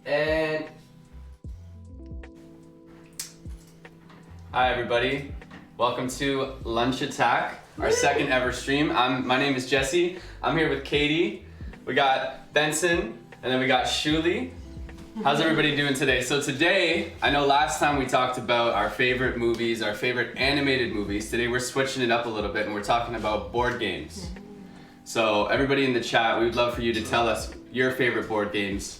And hi everybody, welcome to Lunch Attack, our second ever stream. My name is Jesse. I'm here with Katie. We got Benson, and then we got Shuli. How's everybody doing today? So today, I know last time we talked about our favorite movies, our favorite animated movies. Today we're switching it up a little bit and we're talking about board games. So everybody in the chat, we would love for you to tell us your favorite board games.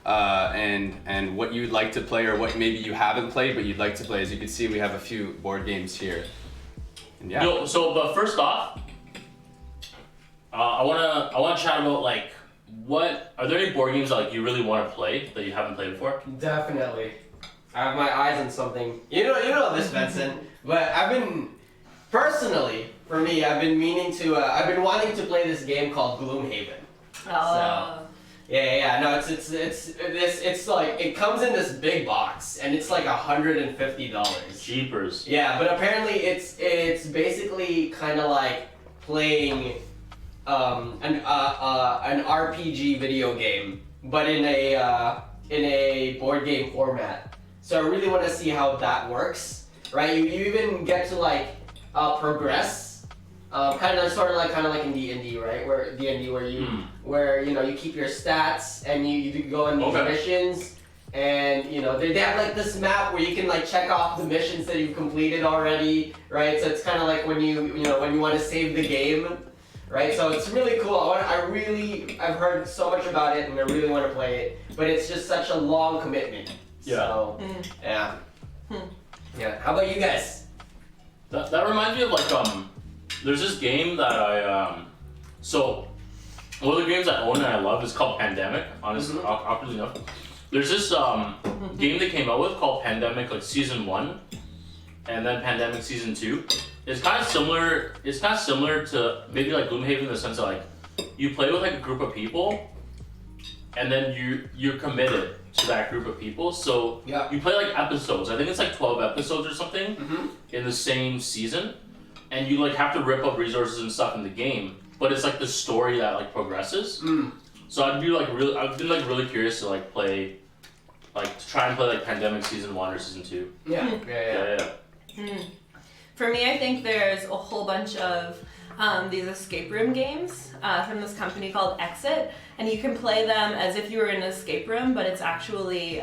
And what you'd like to play, or what maybe you haven't played but you'd like to play. As you can see, we have a few board games here. And yeah. But first off, I wanna chat about like are there any board games that like you really want to play that you haven't played before? Definitely. I have my eyes on something. You know this, Benson. But I've been meaning to. I've been wanting to play this game called Gloomhaven. Oh. So, yeah. No, it's like it comes in this big box and it's like $150. Jeepers. Yeah, but apparently it's basically kind of like playing an RPG video game, but in a board game format. So I really want to see how that works, right? You even get to like progress, kind of like in D&D, right? Where you keep your stats and you go on these missions, and they have like this map where you can like check off the missions that you've completed already, right? So it's kind of like when you want to save the game. Right, so it's really cool. I've heard so much about it, and I really want to play it. But it's just such a long commitment. Yeah. So, yeah. How about you guys? That reminds me of like there's this game that so one of the games I own and I love is called Pandemic. Honestly, awkwardly enough, there's this game they came out with called Pandemic, like Season 1, and then Pandemic Season 2. It's kind of similar. It's kind of similar to maybe like Gloomhaven in the sense that like you play with like a group of people, and then you're committed. to that group of people. So Yeah. you play like episodes. I think it's like 12 episodes or something in the same season, and you like have to rip up resources and stuff in the game. But it's like the story that like progresses. So I've been like really curious to like play, like to try and play like Pandemic Season 1 or Season 2. Yeah. For me, I think there's a whole bunch of these escape room games from this company called Exit, and you can play them as if you were in an escape room, but it's actually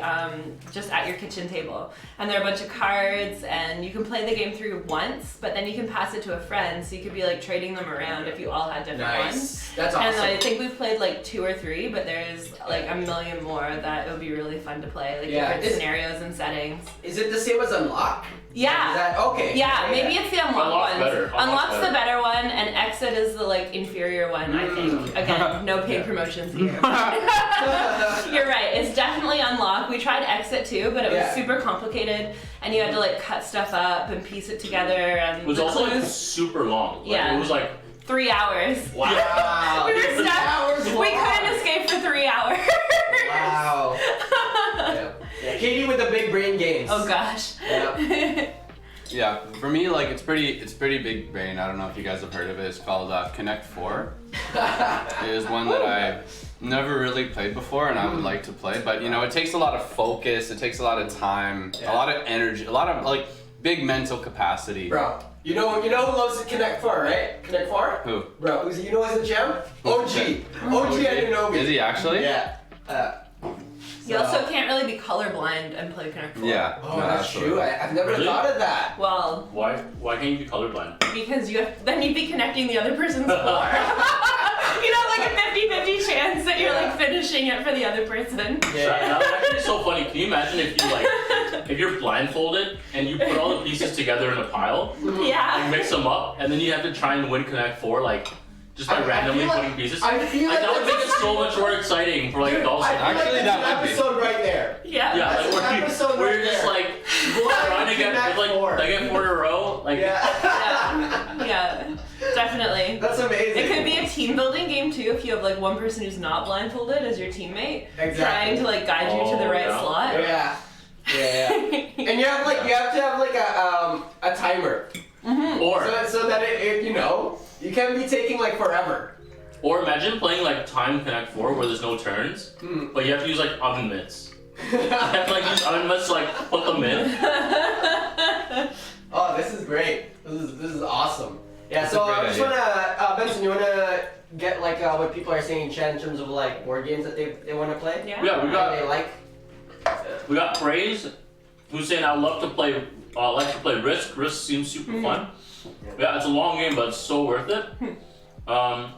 just at your kitchen table. And there are a bunch of cards, and you can play the game through once, but then you can pass it to a friend, so you could be like trading them around if you all had different ones. That's awesome. And I think we've played like 2 or 3, but there's like a million more that it would be really fun to play, like different scenarios and settings. Is it the same as Unlock? Yeah. Is that okay? Yeah, maybe it's the Unlock one. Unlock's the better one, and Exit is the like inferior one, I think. Again, no paid promotions here. You're right, it's definitely Unlock. We tried Exit too, but it was super complicated, and you had to like cut stuff up and piece it together. And it was also like super long. Like, it was like 3 hours. Wow. We were stuck. We couldn't escape for 3 hours. Wow. Katie with the big brain games. Oh gosh. Yeah, for me, like it's pretty big brain. I don't know if you guys have heard of it. It's called Connect 4. It is one that I never really played before, and I would like to play. But you know, it takes a lot of focus. It takes a lot of time, a lot of energy, a lot of like big mental capacity. Bro, you know who loves Connect 4, right? Connect 4? Who? Bro, you know who's a gem? OG. OG Agincourt. Is he actually? Yeah. You also can't really be colorblind and play Connect 4. Yeah. Oh, that's true. I've never thought of that. Well, why can't you be colorblind? because then you'd be connecting the other person's score. You know, like a 50-50 chance that you're like finishing it for the other person. That would actually be so funny. Can you imagine if you like, if you're blindfolded and you put all the pieces together in a pile, and mix them up, and then you have to try and win Connect 4, like just by randomly putting pieces. I feel like that would make it so much more exciting for like adults. Actually, that would be. Episode right there. Yeah. Yeah, like where you're just like trying to get like 4 in a row. Like Yeah, definitely. That's amazing. It could be a team building game too if you have like one person who's not blindfolded as your teammate, trying to like guide you to the right slot. Yeah. And you have to have like a timer. Or so that it you know, you can't be taking like forever. Or imagine playing like Time Connect 4 where there's no turns, but you have to use like oven mitts. You have to like use oven mitts to like put them in. Oh, this is great. This is awesome. Yeah, That's so a great I just wanna Benson, you wanna get like what people are saying in chat in terms of like board games that they want to play? Yeah. Yeah, we got Praise, who's saying I love to play. Like to play Risk. Risk seems super fun. Yeah, it's a long game, but it's so worth it.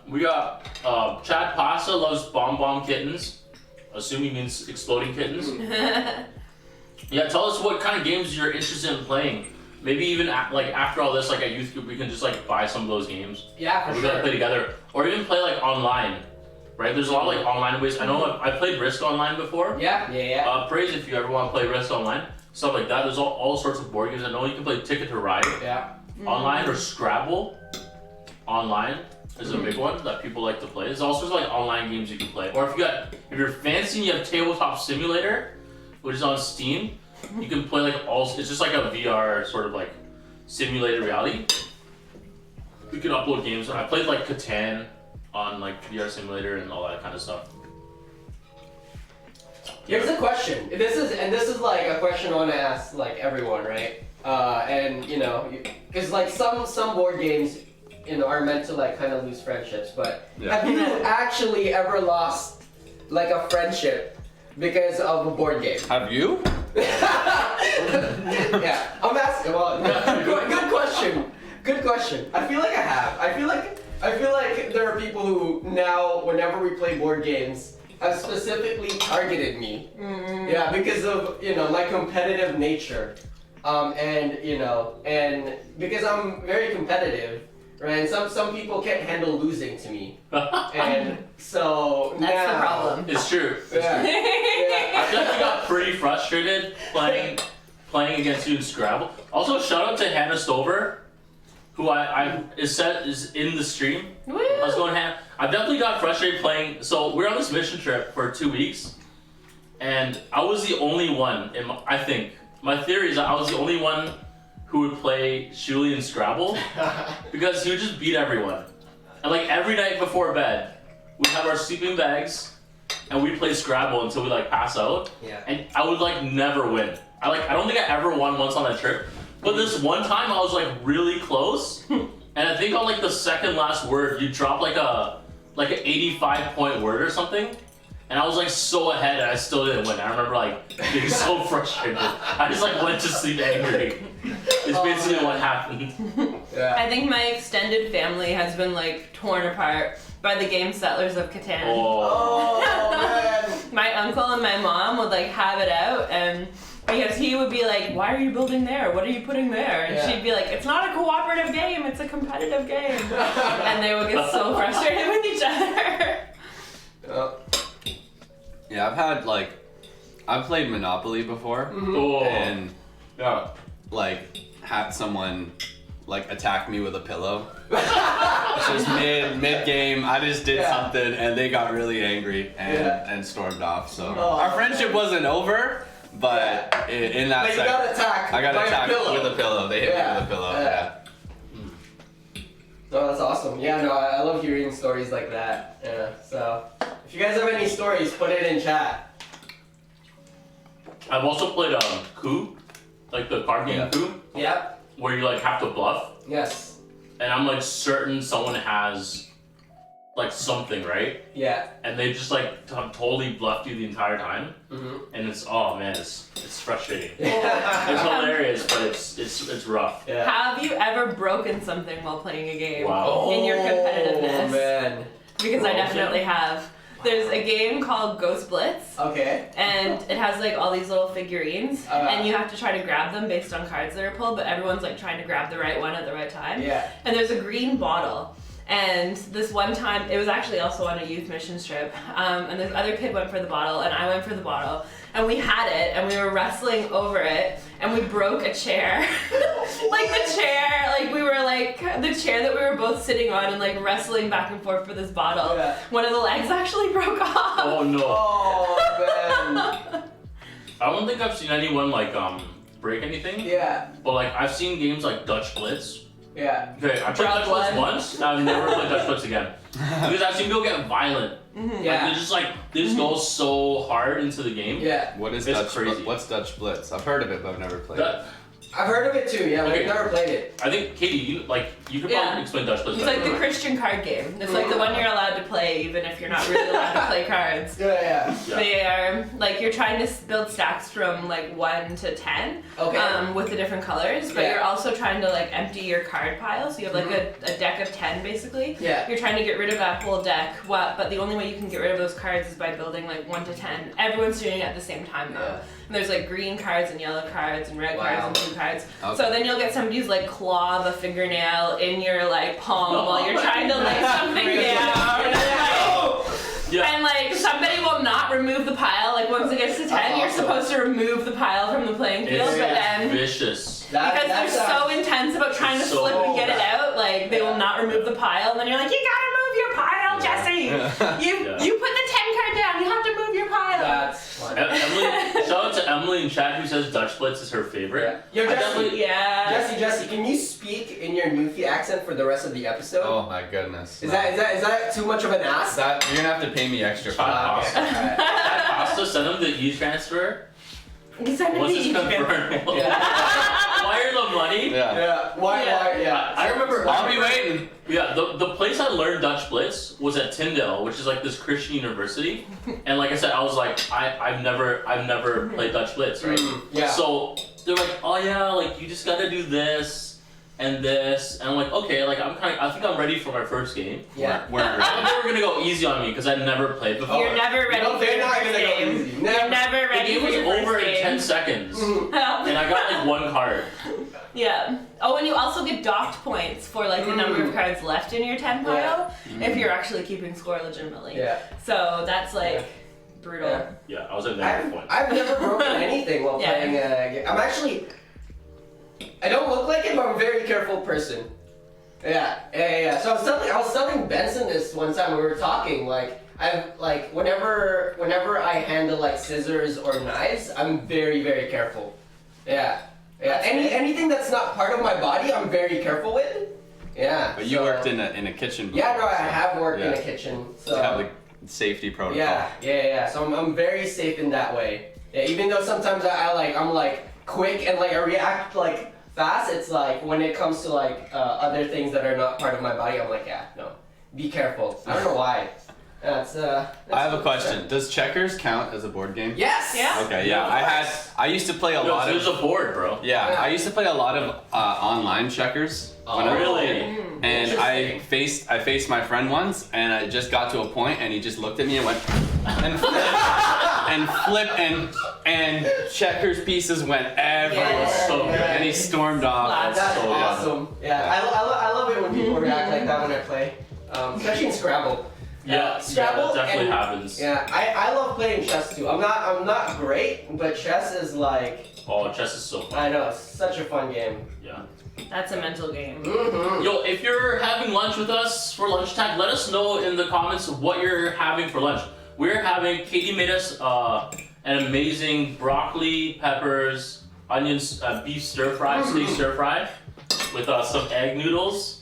We got Chad Pasta loves Bomb Kittens. Assume he means exploding kittens. Yeah, tell us what kind of games you're interested in playing. Maybe even like after all this, like at youth group, we can just like buy some of those games. Yeah, for we sure. gotta play together, or even play like online. Right? There's a lot of like online ways. I know I played Risk online before. Yeah. Praise if you ever want to play Risk online. Stuff like that. There's all sorts of board games. I know you can play Ticket to Ride online, or Scrabble online is a big one that people like to play. There's all sorts of like online games you can play. Or if you're fancy and you have Tabletop Simulator, which is on Steam, you can play like it's just like a VR sort of like simulated reality. You can upload games. I played like Catan on like VR Simulator and all that kind of stuff. Here's a question. This is like a question I want to ask like everyone, right? And you know, because like some board games, you know, are meant to like kind of lose friendships. But have you actually ever lost like a friendship because of a board game? Have you? Yeah, I'm asking. Well, good question. Good question. I feel like I have. I feel like there are people who now, whenever we play board games, have specifically targeted me. Yeah, because of, you know, my competitive nature. And you know, and because I'm very competitive, right? And some people can't handle losing to me. And so That's the problem. It's true. Yeah. I feel like we got pretty frustrated playing against you in Scrabble. Also, shout out to Hannah Stover, who is in the stream. Woo! I've definitely got frustrated playing. So we're on this mission trip for 2 weeks, and I was the only one. I think my theory is that I was the only one who would play Shuli and Scrabble because he would just beat everyone. And like every night before bed, we'd have our sleeping bags and we'd play Scrabble until we like pass out. Yeah. And I would like never win. I don't think I ever won once on a trip. But this one time I was like really close. And I think on like the second last word, you drop like an 85-point word or something. And I was like so ahead and I still didn't win. I remember like getting so frustrated. I just like went to sleep angry. It's basically what happened. Yeah. I think my extended family has been like torn apart by the game Settlers of Catan. Oh man. My uncle and my mom would like have it out, and because he would be like, why are you building there? What are you putting there? And she'd be like, it's not a cooperative game, it's a competitive game. And they would get so frustrated with each other. Yeah, I've played Monopoly before, Oh. and like had someone like attack me with a pillow. Just mid game, I just did something, and they got really angry and stormed off. So our friendship wasn't over, but in that But you got attacked. I got by attacked a pillow. with a pillow. They hit me with a pillow. Yeah. No, that's awesome. Yeah, no, I love hearing stories like that. Yeah. So if you guys have any stories, put it in chat. I've also played Coup, like the card game Coup, Yeah. where you like have to bluff. Yes. And I'm like certain someone has like something, right? Yeah. And they just like totally bluffed you the entire time. Mm-hmm. And it's it's frustrating. It's hilarious, but it's rough. Yeah. Have you ever broken something while playing a game? Wow. In your competitiveness? Oh man. Because I Broken? definitely have. There's a game called Ghost Blitz. Okay. And it has like all these little figurines, and you have to try to grab them based on cards that are pulled, but everyone's like trying to grab the right one at the right time. Yeah. And there's a green bottle. And this one time, it was actually also on a youth mission trip, and this other kid went for the bottle, and I went for the bottle, and we had it, and we were wrestling over it, and we broke a chair. We were like, the chair that we were both sitting on and like wrestling back and forth for this bottle. Yeah. One of the legs actually broke off. Oh no. Oh man. I don't think I've seen anyone like break anything. Yeah. But like I've seen games like Dutch Blitz. Yeah. Okay, I played Dutch Blitz once, and I've never played Dutch Blitz again. Because I've seen people get violent. Yeah. They just go so hard into the game. Yeah. What is It's Dutch? crazy. What's Dutch Blitz? I've heard of it, but I've never played it. I've heard of it too. Yeah, but Okay. I've never played it. I think Katie, you could Yeah. probably explain Dutch Blitz It's better. like the Christian card game. It's like the one you're allowed to play even if you're not really allowed to play cards. Yeah. Yeah. They are like you're trying to build stacks from like 1 to 10 Okay. with the different colors, but Yeah. you're also trying to like empty your card pile. So you have like a deck of 10 basically. Yeah. You're trying to get rid of that whole deck. But the only way you can get rid of those cards is by building like 1 to 10. Everyone's doing it at the same time though. Yeah. And there's like green cards and yellow cards and red Wow. cards and blue cards. Okay. So then you'll get somebody who's like claw the fingernail in your like palm while you're trying to lay something down. And, Yeah. and like somebody will not remove the pile. Like once it gets to 10, That's you're awesome. supposed to remove the pile from the playing field. It's But then vicious. because they're so intense about trying to so flip and get it bad. out, like they will not remove the pile. And then you're like, you gotta move your pile, Jesse. You put the 10 card down. You have to move your pile. That's fun. Emily, shout out to Emily in chat who says Dutch Blitz is her favorite. Yo, I Jesse. definitely- Yeah. Jesse, can you speak in your Newfie accent for the rest of the episode? Oh my goodness. Is that too much of an ask? That you're gonna have to pay me extra for that. Pasta. Alright. That pasta sent him the e-transfer. You send it Once to it's each confirmed. Yeah. Wire the money. Yeah. Yeah. Why? Yeah. I remember. I'll be waiting. Yeah, the place I learned Dutch Blitz was at Tyndale, which is like this Christian university. And like I said, I was like, I've never played Dutch Blitz, right? Yeah. So they're like, oh yeah, like you just gotta do this and this, and I'm like, okay, like I think I'm ready for my first game. Yeah. We're I thought they were gonna go easy on me because I'd never played before. You're never ready No, for they're your not first gonna go game. easy. You're Never. never The ready game for was your first over in game. 10 seconds, and I got like one card. Yeah. Oh, and you also get docked points for like the number of cards left in your 10 pile if you're actually keeping score legitimately. Yeah. So that's like brutal. Yeah. Yeah, I was at negative points. I've never broken anything while Yeah. playing a game. I'm actually. I don't look like it, but I'm a very careful person. Yeah. So I was telling Benson this one time when we were talking. Like, I've like whenever I handle like scissors or knives, I'm very very careful. Yeah. Yeah. Anything that's not part of my body, I'm very careful with. Yeah. But you worked in a kitchen before. Yeah, no, I have worked in Yeah. a kitchen. So You have like safety protocol. Yeah. So I'm very safe in that way. Yeah, even though sometimes I'm like quick and like I react like fast, it's like when it comes to like other things that are not part of my body, I'm like, yeah, no, be careful. I don't know why. That's I have a question. Does checkers count as a board game? Yes. Yeah. Okay, yeah. I used to play a lot There's of. a board, bro. Yeah, Yeah. I used to play a lot of online checkers. Oh, when I was a really? kid. And I Interesting. faced my friend once, and I just got to a point, and he just looked at me and went and flipped, and checkers pieces went everywhere, Yes. So good. and he stormed off. That's So, yeah. awesome. Yeah, I love it when people react like that when I play, especially in Scrabble. Scrabble that definitely and- happens. Yeah, I love playing chess too. I'm not great, but chess is like Oh, chess is so fun. I know, it's such a fun game. Yeah. That's a mental game. Mm-hmm. Yo, if you're having lunch with us for lunchtime, let us know in the comments what you're having for lunch. We're having, Katie made us an amazing broccoli, peppers, onions, beef stir fry, steak stir fry, with some egg noodles.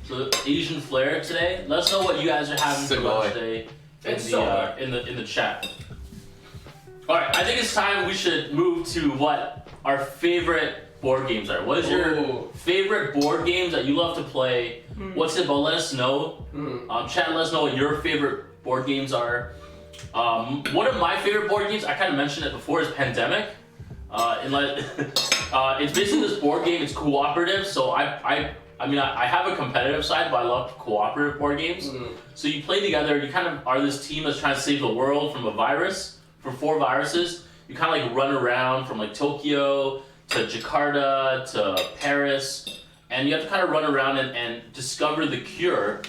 So Asian flair today. Let us know what you guys are having for lunch today in It's the so in the chat. All right, I think it's time we should move to what our favorite board games are. What is your Ooh. favorite board games that you love to play? What's it about? Let us know. Chat, let us know what your favorite board games are. One of my favorite board games, I kind of mentioned it before, is Pandemic. It's basically this board game. It's cooperative, so I have a competitive side, but I love cooperative board games. So you play together. You kind of are this team that's trying to save the world from a virus, from 4 viruses. You kind of like run around from like Tokyo to Jakarta to Paris, and you have to kind of run around and discover the cure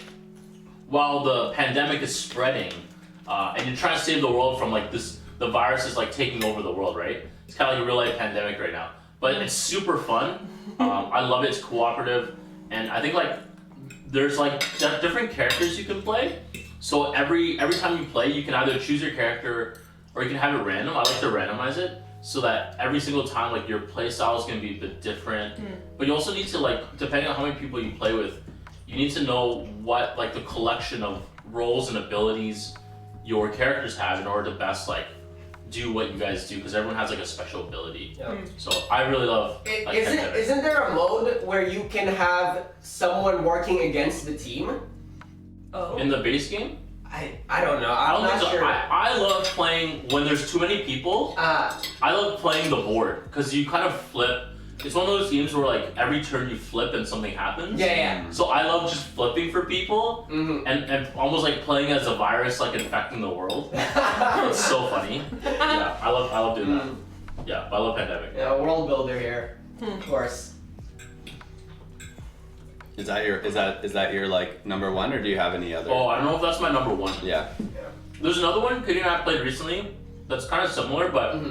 while the pandemic is spreading, and you're trying to save the world from like the virus is like taking over the world, right? It's kind of like a real life pandemic right now, but it's super fun. I love it. It's cooperative, and I think like there's like different characters you can play. So every time you play, you can either choose your character or you can have it random. I like to randomize it so that every single time like your play style is going to be a bit different. But you also need to like, depending on how many people you play with, you need to know what like the collection of roles and abilities your characters have in order to best like do what you guys do, because everyone has like a special ability. Yeah. So I really love like, Pandemic. Isn't there a mode where you can have someone working against the team? Oh. In the base game. I don't know. I I'm don't think not so. sure. I love playing when there's too many people. I love playing the board because you kind of flip. It's one of those games where like every turn you flip and something happens. Yeah. So I love just flipping for people Mm-hmm. and almost like playing as a virus, like infecting the world. It's so funny. Yeah, I love doing that. Yeah, I love Pandemic. Yeah, world builder here, of course. Is that your like number one, or do you have any other? Oh, I don't know if that's my number one. Yeah. There's another one Katie and I played recently that's kind of similar, but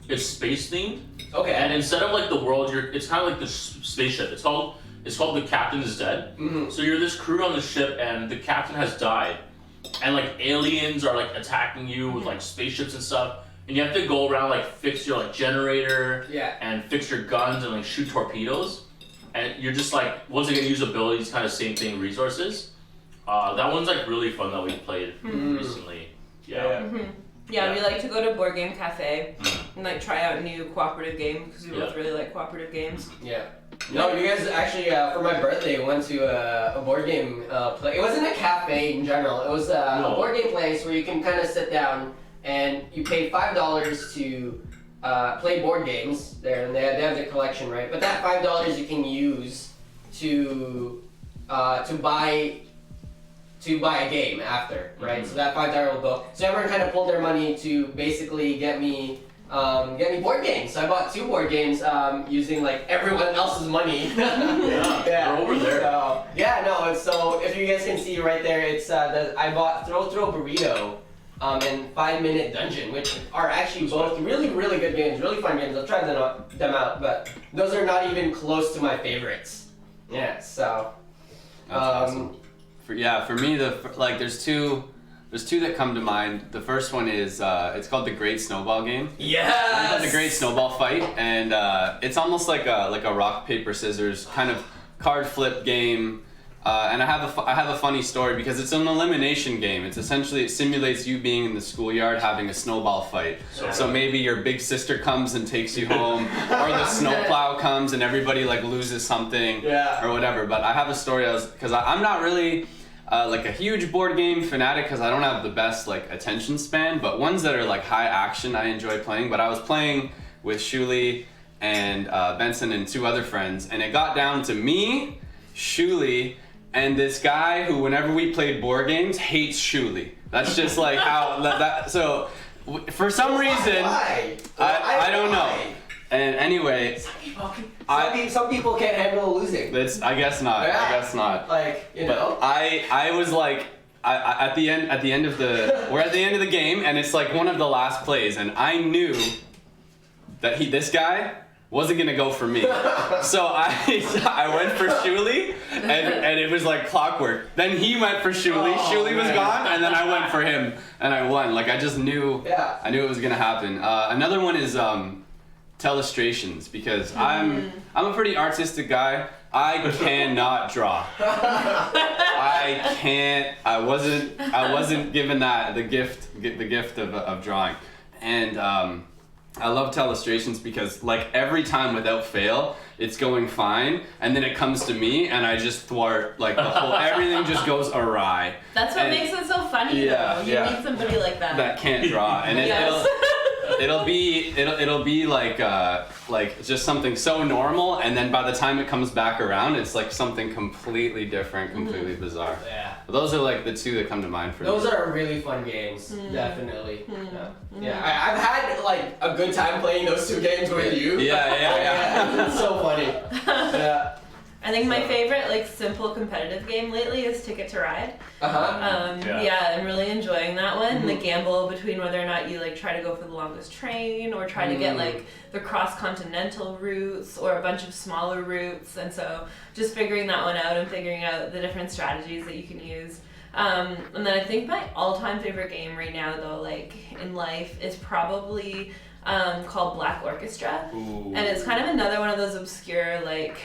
it's space themed. Okay. And instead of like the world, it's kind of like this spaceship. It's called The Captain is Dead. So you're this crew on the ship, and the captain has died, and like aliens are like attacking you with like spaceships and stuff, and you have to go around like fix your like generator and fix your guns and like shoot torpedoes, and you're just like once again use abilities, kind of same thing, resources. That one's like really fun that we played recently. Yeah. Yeah, we like to go to Board Game Cafe and like try out new cooperative games because we both really like cooperative games. Yeah. No, you guys actually, for my birthday, went to a board game play. It wasn't a cafe in general. It was a board game place where you can kind of sit down and you pay $5 to play board games there, and they have their collection, right? But that $5 you can use to buy a game after, right? So that $5 will go. So everyone kind of pulled their money to basically get me board games. So I bought 2 board games using like everyone else's money. Yeah, Yeah. we're over there. So, so if you guys can see right there, it's I bought Throw Burrito and 5 Minute Dungeon, which are actually both really, really good games, really fun games. I'll try them out, but those are not even close to my favorites. Yeah, so. That's awesome. For me, there's two There's two that come to mind. The first one is it's called the Great Snowball Game. Yes. It's called the Great Snowball Fight, and it's almost like a rock paper scissors kind of card flip game. And I have a funny story because it's an elimination game. It's essentially, it simulates you being in the schoolyard having a snowball fight. So maybe your big sister comes and takes you home, or the snowplow comes and everybody like loses something, or whatever. But I have a story because I'm not really like a huge board game fanatic because I don't have the best like attention span. But ones that are like high action, I enjoy playing. But I was playing with Shuli and Benson and two other friends, and it got down to me, Shuli, and this guy who, whenever we played board games, hates Shuli. That's just like how so for some reason, Why? I don't know. And anyway, Some people can't handle losing. I guess not. Yeah. I guess not. Like, you But know. I was like, at the end of the game, and it's like one of the last plays, and I knew that this guy wasn't gonna go for me. So I went for Shuli, and it was like clockwork. Then he went for Shuli. Shuli was gone, and then I went for him, and I won. Like I just knew. Yeah. I knew it was gonna happen. Another one is Telestrations, because I'm a pretty artistic guy. I cannot draw. I can't. I wasn't given the gift of drawing, and I love Telestrations because like every time without fail, it's going fine, and then it comes to me, and I just thwart like the whole. Everything just goes awry. That's what makes it so funny. Yeah, though. You yeah. need somebody like that. That can't draw, and Yes. it'll be like just something so normal, and then by the time it comes back around, it's like something completely different, completely bizarre. Yeah. But those are like the two that come to mind for me. Those are really fun games, definitely. Yeah, I've had like a good time playing those two games with you. Yeah. It's so funny. Yeah. I think my favorite like simple competitive game lately is Ticket to Ride. Yeah. I'm really enjoying that one. The gamble between whether or not you like try to go for the longest train or try to get like the cross-continental routes or a bunch of smaller routes, and so just figuring that one out and figuring out the different strategies that you can use. And then I think my all-time favorite game right now though, like in life, is probably called Black Orchestra. Ooh. And it's kind of another one of those obscure like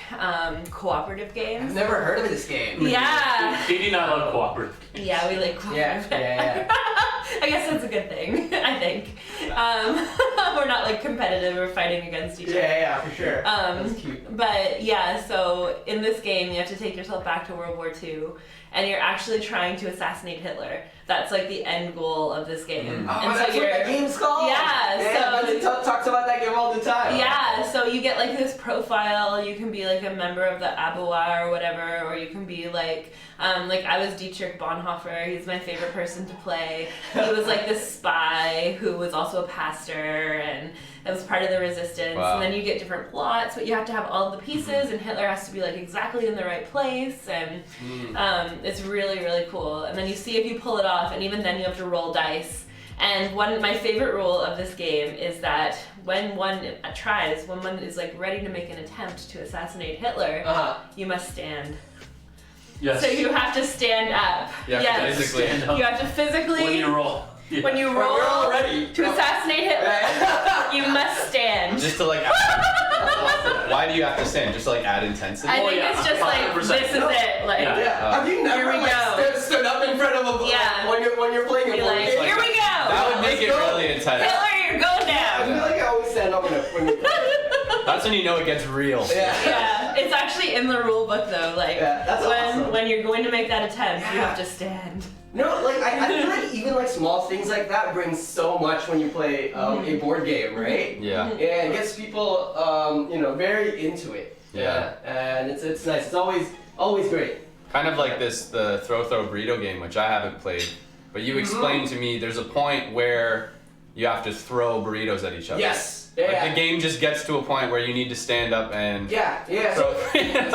cooperative games. I've never heard of this game. Yeah. Katie and I love cooperative. Yeah, we like cooperative. Yeah. I guess that's a good thing, I think. We're not like competitive or fighting against each other. Yeah, for sure. That's cute. But yeah, so in this game you have to take yourself back to World War II, and you're actually trying to assassinate Hitler. That's like the end goal of this game. Oh, And that's what that game's called? Yeah, Benson talks about that game all the time. Yeah, so you get like this profile. You can be like a member of the Abois or whatever, or you can be like I was Dietrich Bonhoeffer. He's my favorite person to play. He was like this spy who was also a pastor, and that was part of the resistance. Wow. And then you get different plots, but you have to have all the pieces, and Hitler has to be like exactly in the right place, and it's really, really cool. And then you see if you pull it off, and even then you have to roll dice. And my favorite rule of this game is that when one is like ready to make an attempt to assassinate Hitler, you must stand. Yes. So you have to stand up. Yeah, Yes. physically. Stand up You have to physically. when you roll. Yeah. When you We're roll all ready. to assassinate Hitler, you must stand. Just to like. Why do you have to stand? Just to like add intensity. I think yeah, it's just like 100%. this is it. Like Yeah. Have you never Here we go. stood up in front of a Yeah. when you're playing a be board like, game? here we go. That would make it Let's go. really intense. Hitler, you're going I feel down. like I always stand up when you That's when you know it gets real. Yeah, it's actually in the rule book though. Like Yeah, that's awesome. when you're going to make that attempt, you Yeah. have to stand. No, like I feel like even like small things like that bring so much when you play a board game, right? Yeah. Yeah, it gets people very into it. Yeah. And it's nice. It's always great. Kind of like the throw burrito game, which I haven't played. But you explained to me there's a point where you have to throw burritos at each other. Yes. Like Yeah. the game just gets to a point where you need to stand up and Yeah. throw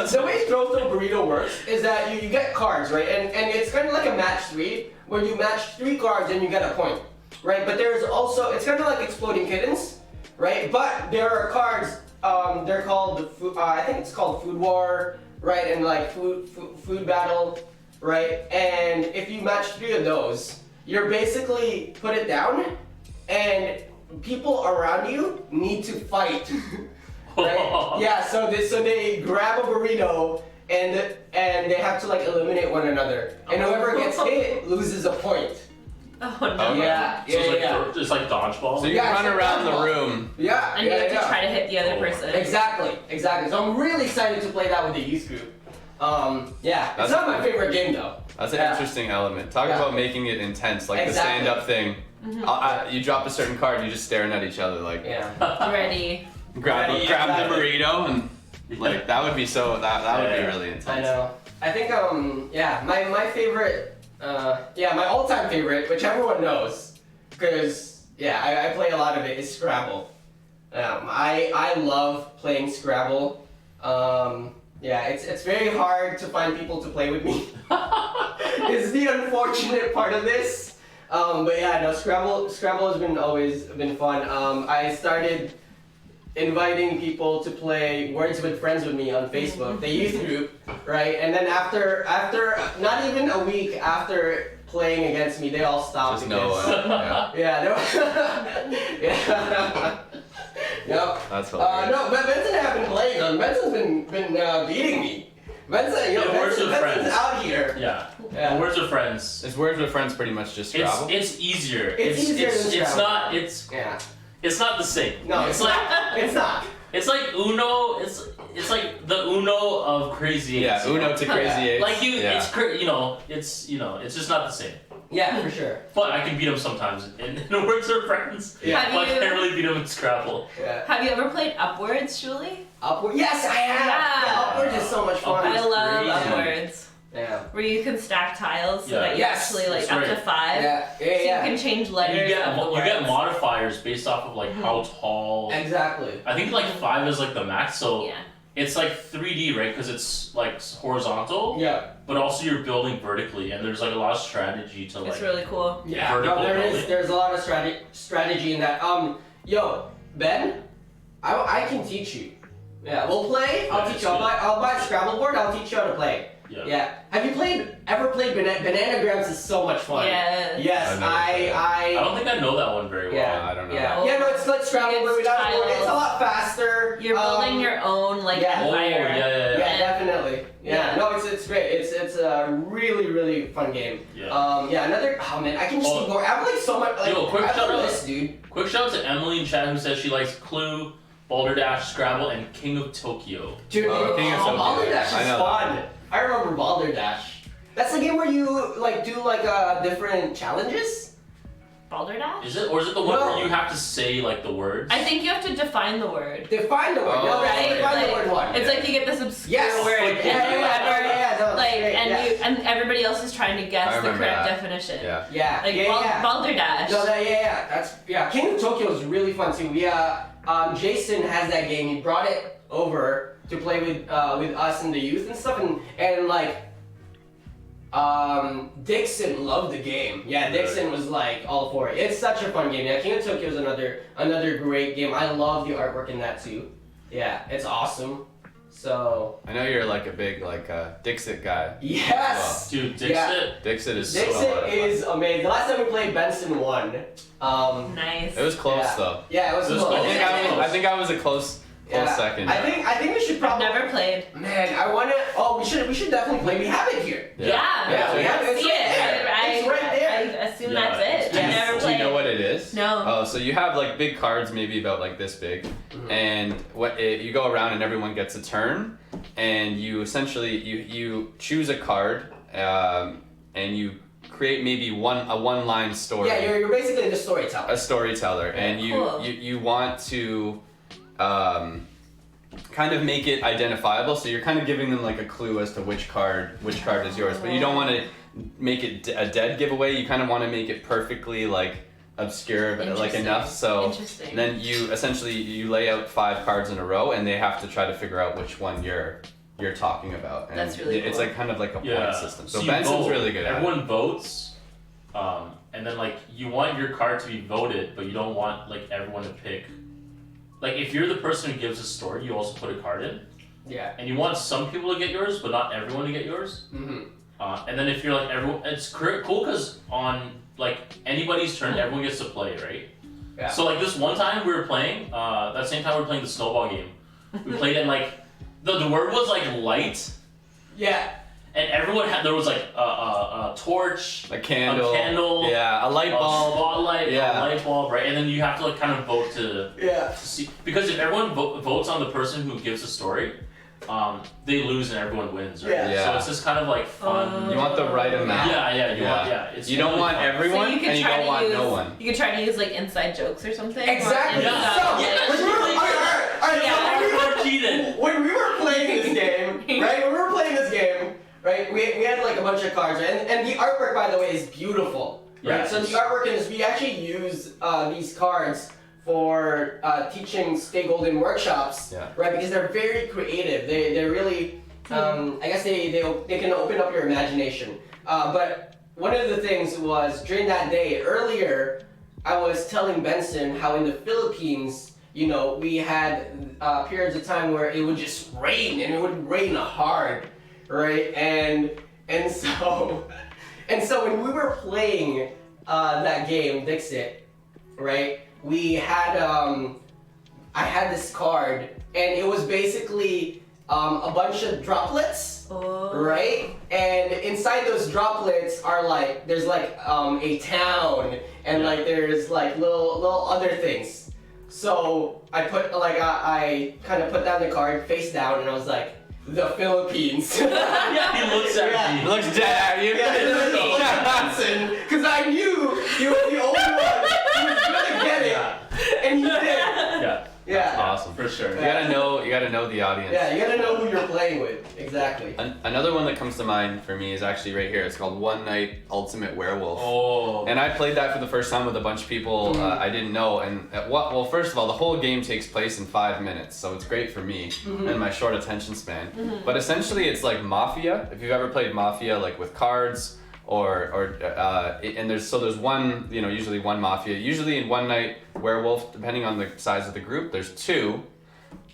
So, the way Throw Burrito works is that you get cards, right? And it's kind of like a match 3, where you match 3 cards and you get a point, right? But there's also, it's kind of like Exploding Kittens, right? But there are cards, they're called, I think it's called Food War, right? And like Food Battle, right? And if you match 3 of those, you're basically put it down, and people around you need to fight. Right? Yeah, so they grab a burrito and they have to like eliminate one another, and whoever gets hit loses a point. Oh no. Okay. Yeah, So yeah, it's like dodgeball. So you Yeah, run it's like around the dodgeball. room. yeah. And you have to try to hit the other person. Exactly. So I'm really excited to play that with the youth group. Yeah, it's not my favorite game though. That's an Yeah. interesting element. Talk Yeah. about making it intense, like Exactly. the stand-up thing. You drop a certain card, you're just staring at each other, like Yeah. Ready. grab Right, the exactly. burrito, and like that would be so that would be really intense. I know. I think yeah, my favorite my all-time favorite, which everyone knows, because I play a lot of it, is Scrabble. I love playing Scrabble. It's very hard to find people to play with me. It's the unfortunate part of this. But yeah, no, Scrabble has always been fun. I started inviting people to play Words with Friends with me on Facebook, the youth group, right? And then after not even a week after playing against me, they all stopped. Just no one. Yeah. Yeah. Yep. That's hilarious. No, but Benson have been playing on. Benson's been beating me. Benson, Words with Benson's Friends. out here. Yeah. Words with Friends. Is Words with Friends pretty much just Scrabble? It's easier. It's easier than It's Scrabble. not. It's not the same. No, it's like it's not. it's like Uno. It's like the Uno of Crazy Eights. Yeah, Uno to Crazy Eights. Like Yeah. it's just not the same. Yeah, for sure. But I can beat them sometimes in Words with Friends. Yeah. Have But I you- can't really beat them in Scrabble. Yeah. Have you ever played Upwards, Julie? Upward. Yes, I have. Yeah. Upward is so much fun. I love crazy. Upwards. Yeah. Where you can stack tiles so Yeah. that you Yes, actually like that's up right. to 5. Yeah. So you can change And letters you get of the you get words. modifiers based off of like how tall. Exactly. I think like 5 is like the max. So Yeah. it's like 3D, right? Because it's like horizontal. Yeah. But also you're building vertically, and there's like a lot of strategy to like. It's really cool. Yeah. Vertical No, building. there's a lot of strategy in that. Yo, Ben, I can teach you. Yeah, we'll play. I'll Yeah, teach you. I'll buy a Scrabble board. I'll teach you how to play. Yeah. Yeah. Have you ever played Bananagrams? Is so much fun. Yeah. Yes, I've never played it. I don't think I know that one very well. Yeah. I don't know. Yeah. Yeah. No, it's like Scrabble, but It's without a board. tiles. It's a lot faster. You're building your own like yeah. Oh empire. Yeah, definitely. Yeah. Yeah. No, it's great. It's a really fun game. Yeah. Another. Oh man, I can just keep going. I have like so much. Like, Yo, quick I have shout a out. list, dude. Quick shout out to Emily in chat who says she likes Clue, Boulder Dash, Scrabble, and King of Tokyo. Dude, King of Tokyo. Balderdash I is know fun. that. I remember Balderdash. That's the game where you like do like different challenges. Balderdash? Is it, or is it the one No. where you have to say like the words? I think you have to define the word. Define the word. Oh, No, Right? define the Like, word one. It's like you get this obscure Yes. word Like, and yeah, no, like great, and yeah. you and everybody else is trying to I guess the remember correct that. definition. Yeah. Yeah. Like yeah. Balderdash. No, that's King of Tokyo is really fun too. We Jason has that game. He brought it over to play with us and the youth and stuff, and like Dixon loved the game. Yeah, Dixon was like all for it. It's such a fun game. Yeah, King of Tokyo is another great game. I love the artwork in that too. Yeah, it's awesome. So I know you're like a big Dixit guy. yes. Dude, Dixit. Yeah. Dixit is so much Dixon fun. is amazing. The last time we played, Benson won. Nice. It was close Yeah. though. Yeah, it was It was close. close. I think I was a close second. I think we should probably. Never played. Man, I wanna. Oh, we should definitely play. We have it here. Yeah. Yeah, we have it. It's See right it. there. It's right there. I assume Yeah. that's it. Yes. I never Do played. you know what it is? No. Oh, so you have like big cards, maybe about like this big, and you go around and everyone gets a turn, and you essentially you choose a card, and you create maybe a one-line story. Yeah, you're basically the storyteller. A storyteller, and Cool. you want to kind of make it identifiable. So you're kind of giving them like a clue as to which card is yours, but you don't want to make it a dead giveaway. You kind of want to make it perfectly like obscure, but like Interesting. enough. So Interesting. then you essentially lay out 5 cards in a row, and they have to try to figure out which one you're talking about. And That's really it's cool. like kind of like a Yeah. point system. So you Benson's vote. really good at it. Everyone votes, and then like you want your card to be voted, but you don't want like everyone to pick. Like if you're the person who gives a story, you also put a card in, Yeah. and you want some people to get yours, but not everyone to get yours. Mm-hmm. And then if you're like everyone, it's cool because on like anybody's turn, everyone gets to play, right? Yeah. So like this one time we were playing, that same time we were playing the snowball game. We played it and like the word was like light, Yeah. and everyone had there was like a torch, A candle. Yeah, a light a bulb. spotlight, Yeah. a light bulb, right? And then you have to like kind of vote to Yeah. see, because if everyone votes on the person who gives the story, they lose and everyone wins, right? Yeah. So it's just kind of like fun. You want the right amount. It's You don't really want fun. everyone, So you could and you try don't to want use, no one. You could try to use like inside jokes or something. Exactly. Or Yeah. So, Yeah. when we were, alright, Yeah. so Everyone cheated. when we were playing this game, right? When we were playing this game, right? We had like a bunch of cards, right? And the artwork, by the way, is beautiful. Right. Yeah. So the artwork in this, we actually use these cards for teaching Stay Golden workshops, Yeah. right? Because they're very creative. They're really, I guess they can open up your imagination. But one of the things was during that day earlier, I was telling Benson how in the Philippines, you know, we had periods of time where it would just rain, and it would rain hard, right? And so when we were playing that game, Dixit, right? We had I had this card, and it was basically a bunch of droplets, right? And inside those droplets are like there's like a town, and like there's like little other things. So I put like I kind of put down the card face down, and I was like, the Philippines. Yeah, he looks at Yeah. me. He looks dead at you. Because I knew he was the only one who was gonna get it, Yeah. and he did. Yeah. Yeah. Awesome. For sure. You gotta know the audience. Yeah, you gotta know who you're playing with. Exactly. Another one that comes to mind for me is actually right here. It's called One Night Ultimate Werewolf. Oh. And I played that for the first time with a bunch of people I didn't know. And well, first of all, the whole game takes place in 5 minutes, so it's great for me and my short attention span. But essentially, it's like Mafia. If you've ever played Mafia, like with cards, and there's one, you know, usually one Mafia. Usually in One Night Werewolf, depending on the size of the group, there's 2.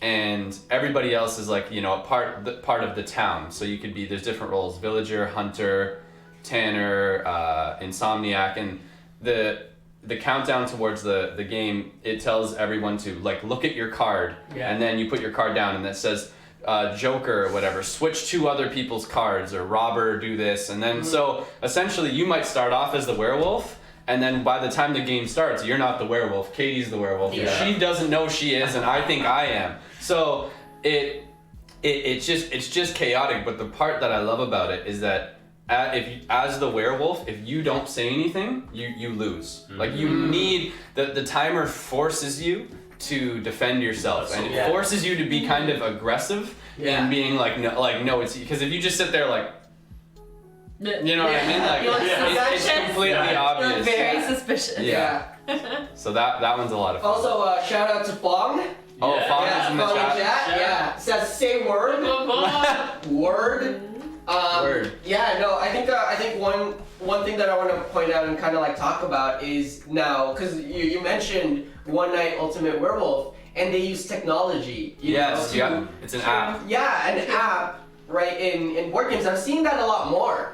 And everybody else is like, you know, a part of the town. So you could be, there's different roles: villager, hunter, tanner, insomniac, and the countdown towards the game, it tells everyone to like look at your card, and then you put your card down, and it says Joker or whatever, switch 2 other people's cards, or robber, do this, and then so essentially you might start off as the werewolf. And then by the time the game starts, you're not the werewolf. Katie's the werewolf. Yeah. She doesn't know she is, and I think I am. So it's just chaotic. But the part that I love about it is that as the werewolf, if you don't say anything, you lose. Like you need the timer forces you to defend yourself, and it forces you to be kind of aggressive in being like no, it's because if you just sit there like. You know what I mean? Like, You look it's completely obvious. You're very suspicious. Yeah. So that one's a lot of fun. Also, shout out to Fong. Oh, Yeah. Fong Yeah, is in the Fong chat. Yeah. Says say word. Word. Word. Yeah, no, I think one thing that I want to point out and kind of like talk about is now, because you mentioned One Night Ultimate Werewolf, and they use technology. Yes, yeah. It's an app. Yeah, an app, right, in board games. I'm seeing that a lot more.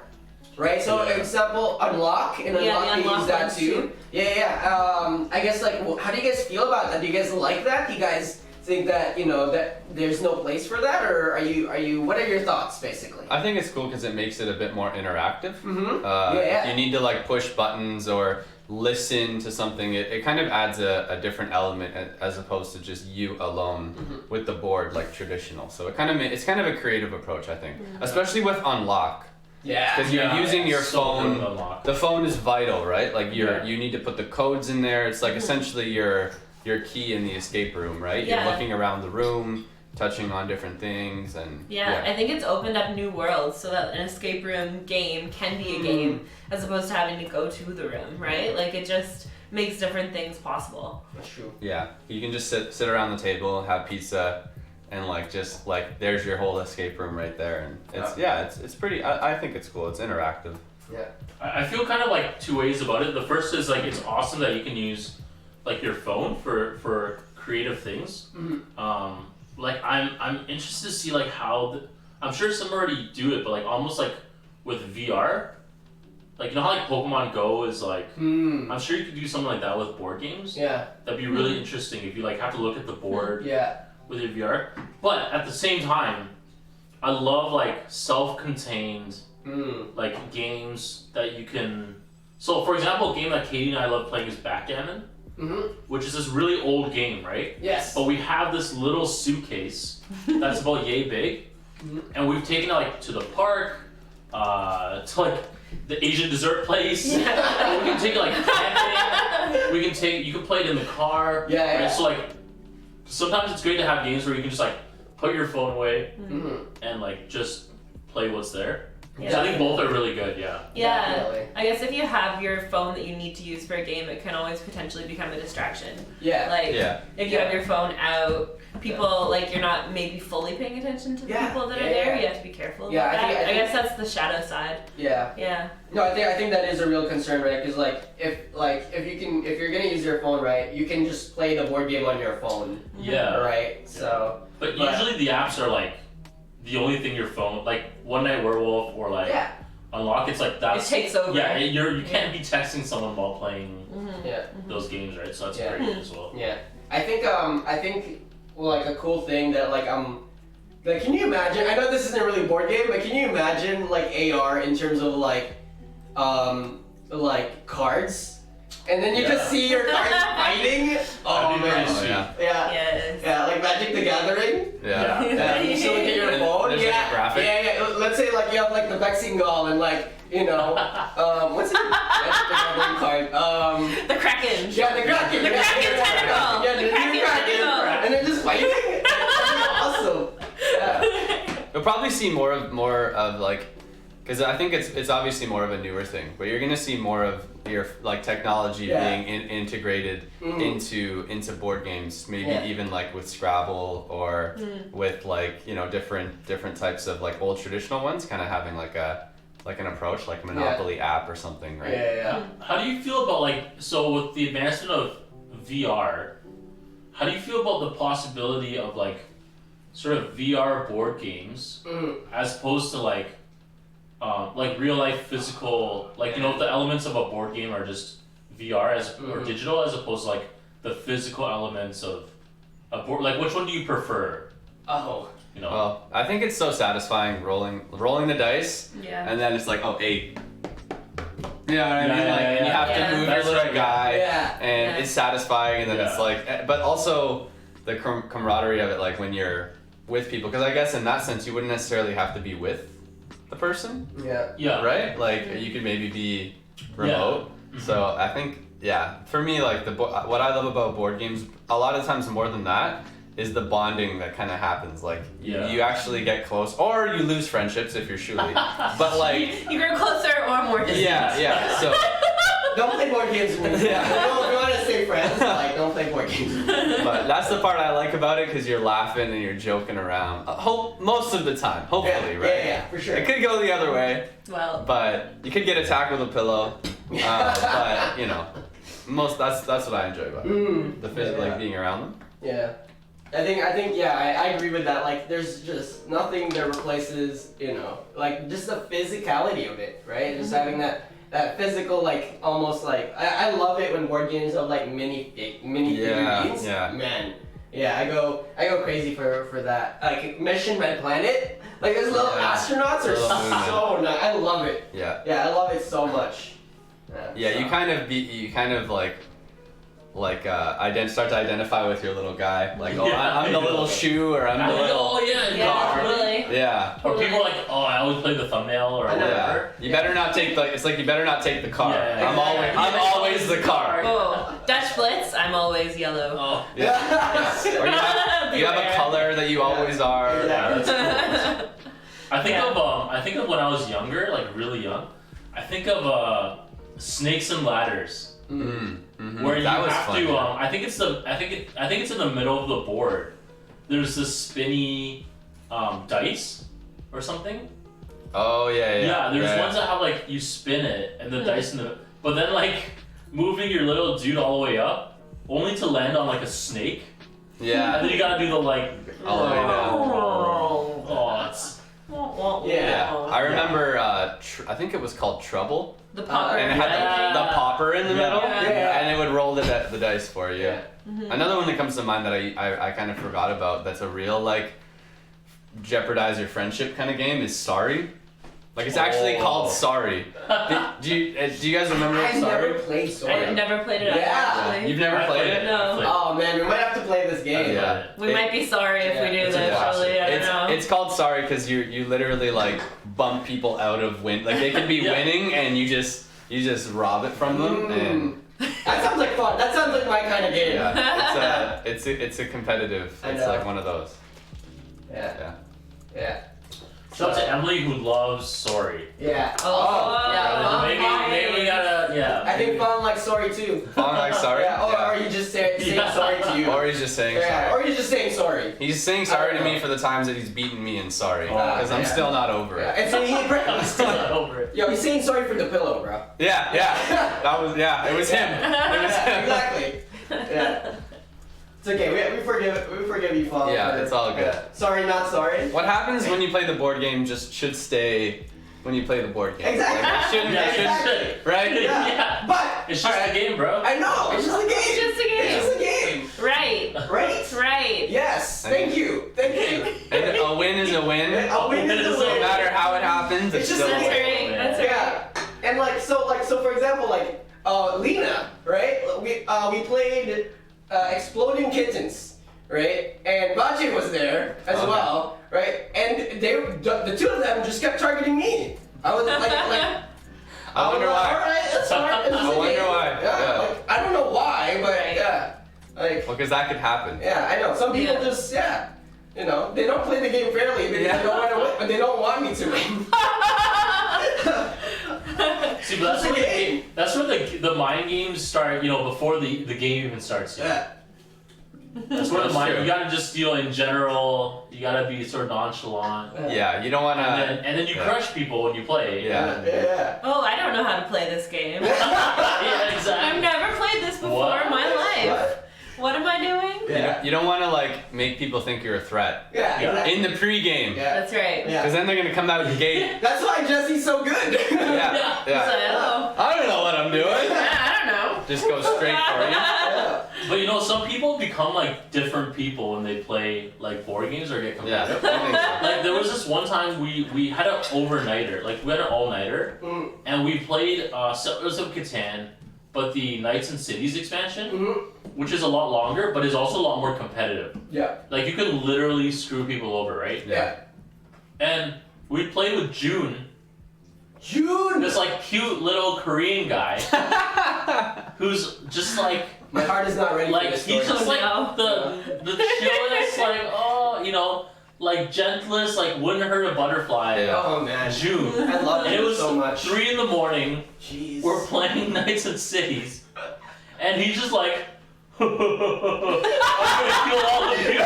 Right, so example, Unlock, and Unlock, they use that too. Yeah. I guess like, how do you guys feel about that? Do you guys like that? Do you guys think that, you know, that there's no place for that, or are you? What are your thoughts, basically? I think it's cool because it makes it a bit more interactive. Yeah. If you need to like push buttons or listen to something, it kind of adds a different element as opposed to just you alone with the board like traditional. So it's kind of a creative approach, I think, especially with Unlock. Yeah. Because you're using your so phone. good to unlock. The phone is vital, right? Like you need to put the codes in there. It's like essentially your key in the escape room, right? Yeah. You're looking around the room, touching on different things, and I think it's opened up new worlds so that an escape room game can be a game as opposed to having to go to the room, right? Like it just makes different things possible. That's true. Yeah, you can just sit around the table, have pizza, and just there's your whole escape room right there, and it's pretty. I think it's cool. It's interactive. Yeah. I feel kind of like 2 ways about it. The first is like it's awesome that you can use like your phone for creative things. Like I'm interested to see like how I'm sure some already do it, but like almost like with VR, like you know how like Pokemon Go is like. Hmm. I'm sure you could do something like that with board games. Yeah. That'd be really interesting if you like have to look at the board Yeah. with your VR. But at the same time, I love like self-contained Hmm. like games that you can. So for example, a game that Katie and I love playing is Backgammon, Mhm. which is this really old game, right? Yes. But we have this little suitcase that's about yay big, and we've taken it like to the park, to like the Asian dessert place. We can take it like camping. You can play it in the car. Yeah, right? yeah. So like sometimes it's great to have games where you can just like put your phone away Mhm. and like just play what's there. Yeah. So I think both are really good. Yeah. Yeah, Definitely. I guess if you have your phone that you need to use for a game, it can always potentially become a distraction. Yeah. Like, Yeah. if you have your phone out, people, like, you're not maybe fully paying attention to the Yeah, people that are yeah, there. yeah. You have to be careful Yeah, about I that. think- I guess that's the shadow side. Yeah. Yeah. No, I think that is a real concern, right? Because if you're gonna use your phone, right, you can just play the board game on your phone, Yeah. right? So. But But- usually the apps are like the only thing your phone, like One Night Werewolf or like Yeah. Unlock. It's like It that's takes over. yeah. You can't be texting someone while playing Mhm. Yeah. those games, right? So that's Yeah. great as well. Yeah. I think well, like a cool thing that like can you imagine? I know this isn't really a board game, but can you imagine like AR in terms of like cards, and then you just Yeah. see your cards fighting? Oh That'd be man. pretty sweet. yeah. Yeah. Yes. Yeah, like Magic the Gathering. Yeah. Yeah, you still look at your phone. There's like a graphic. Yeah. Let's say like you have like the Bexingol and like what's the Magic the Gathering card? The Kraken. Yeah, the Kraken. The Kraken tentacle. Yeah, the Kraken Kraken. tentacle. And they're just fighting. It's awesome. Yeah. You'll probably see more of like, because I think it's obviously more of a newer thing, but you're gonna see more of your like technology Yeah. being integrated into board games, maybe Yeah. even like with Scrabble or with like different types of like old traditional ones, kind of having like an approach like a Monopoly app or something, right? Yeah. How do you feel about so with the advancement of VR, how do you feel about the possibility of like sort of VR board games as opposed to like real life physical, like if the elements of a board game are just VR or digital as opposed to like the physical elements of a board, like which one do you prefer? Oh. Well, I think it's so satisfying rolling the dice, Yeah. and then it's like 8. You know what I mean? Yeah, Like yeah, you have yeah. to move That's your little right, guy, Yeah. and Yeah. it's satisfying, and then Yeah. it's like, but also the camaraderie of it, like when you're with people, because I guess in that sense you wouldn't necessarily have to be with the person, Yeah. Yeah. right? Like you could maybe be remote. So I think, for me, like what I love about board games, a lot of times more than that, is the bonding that kind of happens. Like you actually get close, or you lose friendships if you're shooly. But like, You grow closer or more distant. yeah. So Don't play board games with me. Yeah. If you want to stay friends, like don't play board games. but that's the part I like about it, because you're laughing and you're joking around. Most of the time, hopefully, right? Yeah, for sure. It could go the other way, Well, but you could get attacked with a pillow. But that's what I enjoy about it. The physical, like being around them. Yeah. I think I agree with that. Like there's just nothing that replaces, like just the physicality of it, right? Just having that physical, like almost like I love it when board games have like mini figurines. Yeah. Man. Yeah, I go crazy for that. Like Mission Red Planet. Like those little astronauts are Little moon man. so nice. I love it. Yeah. Yeah, I love it so much. Yeah, you kind of start to identify with your little guy. Like, oh, Yeah, I'm the little shoe, or I'm the little. Oh yeah, yeah, totally. Yeah. Or people are like, oh, I always play the thumbnail or I know. whatever. You better not take you better not take the car. Yeah, I'm always the car. Oh, Dutch Blitz, I'm always yellow. Oh, Yeah. Or you have a Beware. color that you always are. Exactly. that's cool. I Yeah. think of when I was younger, like really young. I think of Snakes and Ladders. Where you That was have fun, to, yeah. I think it's in the middle of the board. There's this spinny dice or something. Oh yeah. Yeah, there's yeah. ones that have like you spin it and the dice in the, but then like moving your little dude all the way up, only to land on like a snake, and Yeah. then you gotta do the like. All the way down. Oh, it's Yeah. I remember. I I think it was called Trouble. The popper. And it had Yeah. the popper in the middle, Yeah. and it would roll the dice for you. Yeah. Another one that comes to mind that I kind of forgot about that's a real like jeopardize your friendship kind of game is Sorry. Like it's actually called Sorry. Do you guys remember I've Sorry? never played Sorry. I've never played it. Yeah. Actually. You've never played it? No. Oh man, we might have to play this game. Yeah. We might be sorry if we do it's a this, classic. really. I don't know. It's called Sorry because you literally like bump people out of win. Like they could be winning and you just rob it from them and. That sounds like fun. That sounds like my kind of game. Yeah, it's a competitive. I It's know. like one of those. Yeah. Yeah. Yeah. Shout out to Emily who loves Sorry. Yeah. Oh, Maybe we gotta, yeah. I think Fawn likes Sorry too. Fawn likes Sorry? Yeah. Or Yeah. are you just saying Yeah. sorry to you? Or he's just saying Yeah. sorry. Or you're just saying sorry. He's saying sorry to me for the times that he's beaten me in Sorry. Oh, Because I'm yeah. still not over Yeah. it. And so I'm still not over it. Yo, he's saying sorry for the pillow, bro. Yeah. It was him. It was him. Exactly. Yeah. It's okay. We forgive you, Fawn. Yeah, for- it's all good. Sorry, not sorry. What happens when you play the board game just should stay when you play the board game. Exactly. Like, it shouldn't, Yeah, it shouldn't, exactly. right? Yeah. Yeah. But It's just a game, bro. I know. It's just a game. It's just a game. It's just a game. Right. Right? Right. Yes. Thank you. Thank you. And a win is a win. A win is a No win. matter how it happens, it's It's just still a a That's win. right. That's right. Yeah. And so for example, Lena, right? We played Exploding Kittens, right? And Bachi was there as Okay. well, right? And the two of them just kept targeting me. I was like I wonder was like, why. All right, that's fine. It's I a wonder game. why. Yeah. Like, I don't know why, but Right. yeah, like Well, because that could happen. yeah, I know. Some people Yeah. just you know, they don't play the game fairly because Yeah. they don't want to win, but they don't want me to win. See, but that's It's a where game. that's where the mind games start. You know, before the game even starts. Yeah. That's where the That's mind. true. You gotta just in general. You gotta be sort of nonchalant. Yeah, you don't want to. And then you crush people when you play. Yeah. Yeah. Oh, I don't know how to play this game. Yeah, I've exactly. never played this before What? in my life. What? What am I doing? Yeah. You don't want to like make people think you're a threat Yeah. Yeah. Exactly. in the pregame, Yeah. That's right. Yeah. because then they're gonna come out of the gate. That's why Jesse's so good. Yeah, So, yeah. oh, I don't know what I'm doing. I don't know. Just go straight for you. Yeah. But you know, some people become like different people when they play like board games or get Yeah, competitive. I think so. Like there was this one time we had an overnighter, like we had an all-nighter, Mm. and we played Settlers of Catan, but the Knights and Cities expansion, Mhm. which is a lot longer, but is also a lot more competitive. Yeah. Like you can literally screw people over, right? Yeah. And we played with June, June. this like cute little Korean guy, who's just like My heart is not ready for like this he's story. just like no. the chillest, like oh you know like gentlest, like wouldn't hurt a butterfly. Yeah. Oh man. June. I love And it you was so much. 3 a.m. Jeez. We're playing Knights and Cities, and he's just like, I'm gonna kill all of you.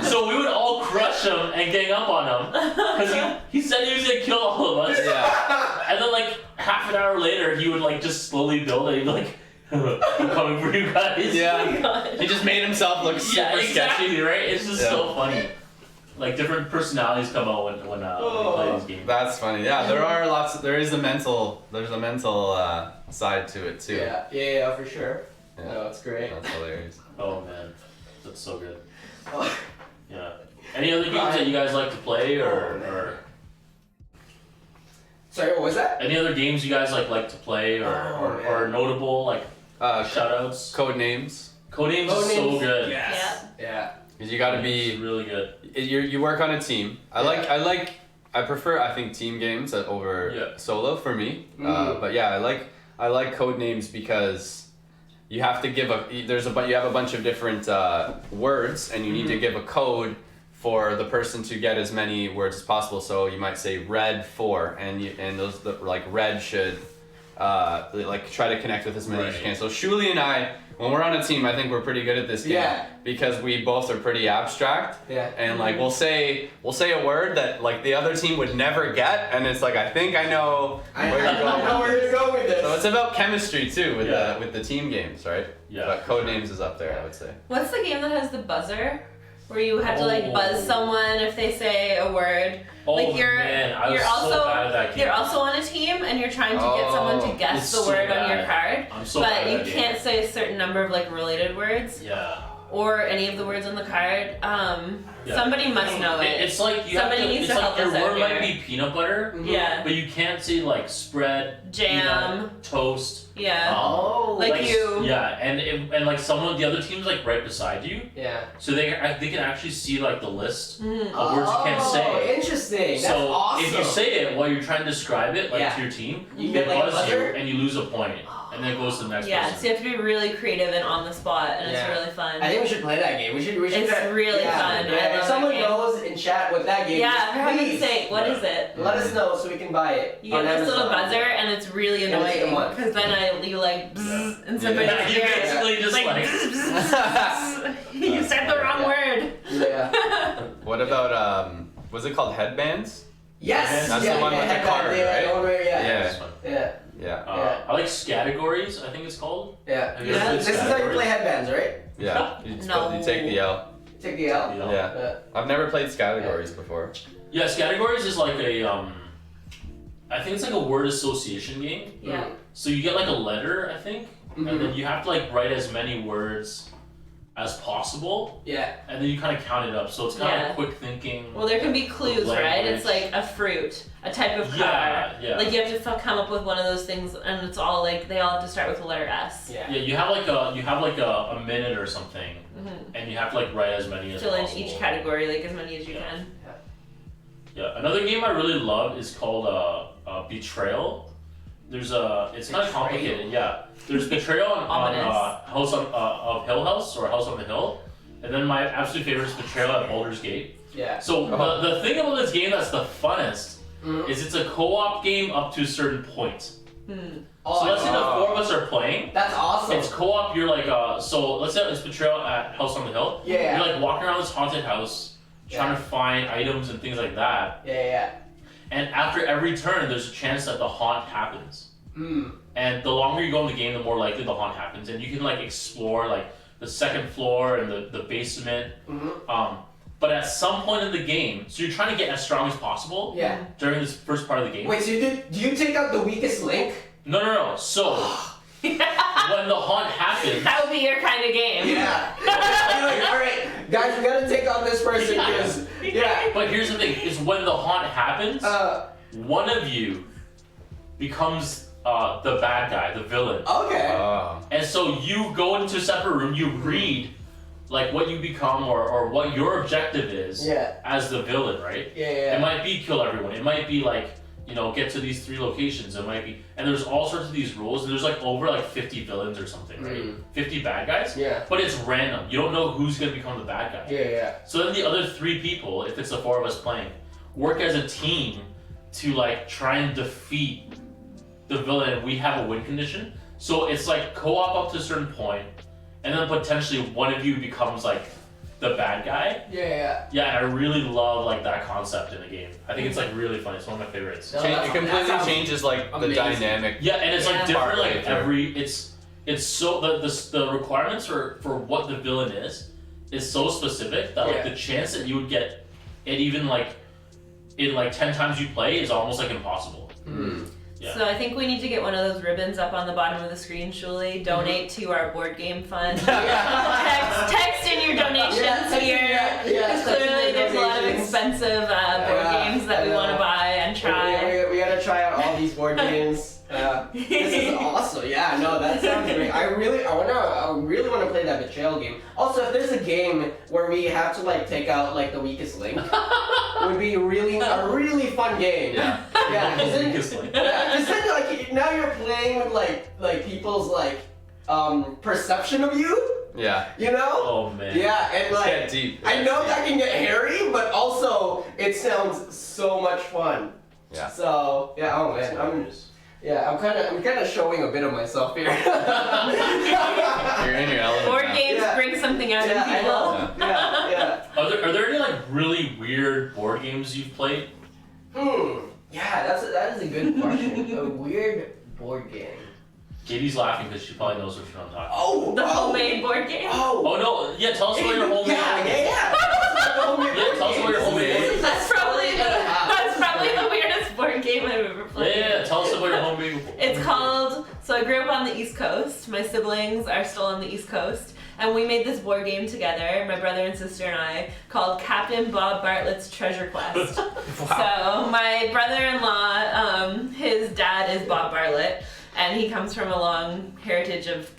So we would all crush him and gang up on him because he said he was gonna kill all of us. Yeah. And then like half an hour later, he would like just slowly build it. He'd be like, I'm coming for you guys. Yeah. He just made himself look super Yeah, exactly, sketchy. right? It's just Yeah. so funny. Like different personalities come out when we play these games. That's funny. Yeah, there are lots. There's a mental side to it too. Yeah, for sure. Yeah. No, it's great. That's hilarious. Oh man, that's so good. Oh. Yeah. Any other games that you guys like to play, or Sorry, what was that? any other games you guys like to play, or notable like shoutouts? Code names. Codenames is so Codenames. good. Yes. Yeah. Because you got to It's be. really good. You work on a team. I prefer I think team games over Yeah. solo for me. Mm. But yeah, I like code names because you have to give you have a bunch of different words and you need to give a code for the person to get as many words as possible. So you might say red 4 and those like red should like try to connect with as many as you Right. can. So Shuli and I, when we're on a team, I think we're pretty good at this game Yeah. because we both are pretty abstract. Yeah. And like we'll say a word that like the other team would never get, and it's like I think I know I where you're going. know where you're going with this. So it's about chemistry too with Yeah. the team games, right? Yeah. But Codenames is up there, I would say. What's the game that has the buzzer? where you have to like buzz someone if they say a word. Oh like man, I was also so bad at that game. you're also on a team and you're trying to get someone to guess It's the so word on your bad. card. I'm so but bad at you that game. can't say a certain number of like related words Yeah. or any of the words on the card. Yeah. Somebody must know it. It's like you Somebody have to. needs It's to like help your us out word might here. be peanut butter, Yeah. but you can't say like spread, Jam. peanut, toast. Yeah. Oh. Like you. Yeah, and like someone, the other team's like right beside you, Yeah. so they can actually see like the list Mhm. of words you can't say. Interesting. That's So awesome. if you say it while you're trying to describe it like Yeah. to your team, You they get, like, a buzz you buzzer? and you lose a point, and then it goes to the next Yeah, person. so you have to be really creative and on the spot, and Yeah. it's really fun. I think we should play that game. We should. It's really yeah. fun. I Yeah. love If that someone game. knows in chat what that game Yeah, is, for heaven's please sake, what Yeah. is it? let us know so we can buy it. You get on this little Amazon. buzzer, and it's really And it's annoying the one. because then you like bzzz, and somebody Yeah, you hears basically just like like. bzzz, bzzz, bzzz. You said the wrong Yeah. word. Yeah. What about was it called headbands? Yes. That's yeah, the one yeah, with the headband, card, yeah, right? the one where- yeah. Yeah. That's fun. Yeah. Yeah. Yeah. I like categories. I think it's called. Yeah. Have you ever Yeah. played This is how you Categories? play headbands, right? Yeah. No. You take the L. Take the L. Yeah. Yeah. I've never played categories before. Yes, categories is like a I think it's like a word association game. Yeah. So you get like a letter, I think, Mhm. and then you have to like write as many words as possible, Yeah. and then you kind of count it up. So it's kind of Yeah. like quick thinking. Well, there can be clues, right? It's Language. like a fruit, a type of car. Yeah, yeah. Like you have to come up with one of those things, and it's all like they all have to start with the letter S. Yeah. Yeah, you have like a minute or something, Mm-hmm. and you have to like write as many as Fill in possible. each category, like as many as you Yeah. can. Yeah, another game I really love is called Betrayal. It's kind of Betrayal? complicated. Yeah, there's Betrayal on Ominous. House of Hill House or House on the Hill, and then my absolute favorite is Betrayal at Baldur's Gate. Yeah. So the thing about this game that's the funnest Mhm. is it's a co-op game up to a certain point. Hmm. Oh, So let's say the wow. four of us are playing. that's awesome. It's co-op. You're like so let's say it's Betrayal at House on the Hill. Yeah. You're like walking around this haunted house, trying Yeah. to find items and things like that. Yeah. And after every turn, there's a chance that the haunt happens. Mm. And the longer you go in the game, the more likely the haunt happens. And you can like explore like the second floor and the basement. Mhm. But at some point in the game, so you're trying to get as strong as possible Yeah. during this first part of the game. Wait. So do you take out the weakest link? No. So when the haunt happens, That would be your kind of game. Yeah. You're like, all right, guys, we gotta take out this person because yeah. but here's the thing: is when the haunt happens, one of you becomes the bad guy, the villain. Okay. Oh. And so you go into a separate room, you read like what you become or what your objective is Yeah. as the villain, right? Yeah. It might be kill everyone. It might be like, get to these 3 locations. It might be, and there's all sorts of these rules. And there's like over like 50 villains or something, right? 50 bad guys. Yeah. But it's random. You don't know who's gonna become the bad guy. Yeah. So then the other 3 people, if it's the 4 of us playing, work as a team to like try and defeat the villain. And we have a win condition. So it's like co-op up to a certain point, and then potentially one of you becomes like the bad guy. Yeah. Yeah, and I really love like that concept in the game. I think it's like really fun. It's one of my favorites. No, It that completely sounds changes like the amazing. dynamic. Yeah, and it's like Yeah. different. Like Partway through. every it's so the requirements for what the villain is so specific that like Yeah. the chance that you would get it even like in like 10 times you play is almost like impossible. Mm. Yeah. So I think we need to get one of those ribbons up on the bottom of the screen, Shuli. Donate to our board game fund. text in your donations here. Because clearly there's a lot of expensive board games that we want to buy and try. We gotta try out all these board games. This is awesome. Yeah, no, that sounds great. I really want to play that Betrayal game. Also, if there's a game where we have to like take out like the weakest link, it would be a really fun game. Yeah. Yeah, 'cause then, Weakest link. yeah, 'cause then, like now you're playing with like people's like perception of you. Yeah. You know? Oh man. Yeah, and It's like get deep. I know that can get hairy, but also it sounds so much fun. Yeah. So yeah, oh man, I'm kind of showing a bit of myself here. You're in your element. Board now. games Yeah. bring something out Yeah, in I people. know. Yeah. Are there any like really weird board games you've played? Yeah, that is a good question. A weird board game. Katie's laughing because she probably knows what you're talking about. Oh, The homemade board game. Oh. Oh no, yeah, tell us about your homemade. Yeah. on the East Coast. My siblings are still on the East Coast. And we made this board game together, my brother and sister and I, called Captain Bob Bartlett's Treasure Quest. So my brother-in-law, his dad is Bob Bartlett, and he comes from a long heritage of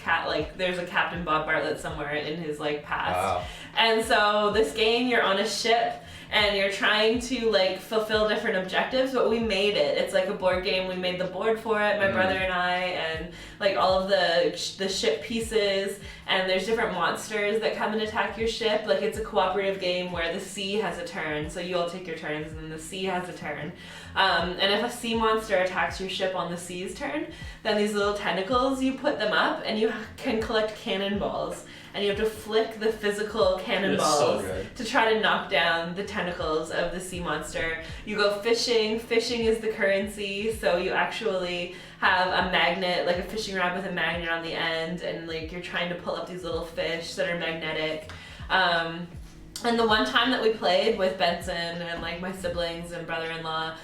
there's a Captain Bob Bartlett somewhere in his like past. Wow. And so this game, you're on a ship and you're trying to like fulfill different objectives, but we made it. It's like a board game. We made the board for it, my brother and I, and like all of the ship pieces, and there's different monsters that come and attack your ship. Like it's a cooperative game where the sea has a turn, so you all take your turns and then the sea has a turn. And if a sea monster attacks your ship on the sea's turn, then these little tentacles, you put them up and you can collect cannonballs. And you have to flick the physical cannonballs to try to knock down the tentacles of the sea monster. You go fishing. Fishing is the currency, so you actually have a magnet, like a fishing rod with a magnet on the end, and like you're trying to pull up these little fish that are magnetic. And the one time that we played with Benson and like my siblings and brother-in-law,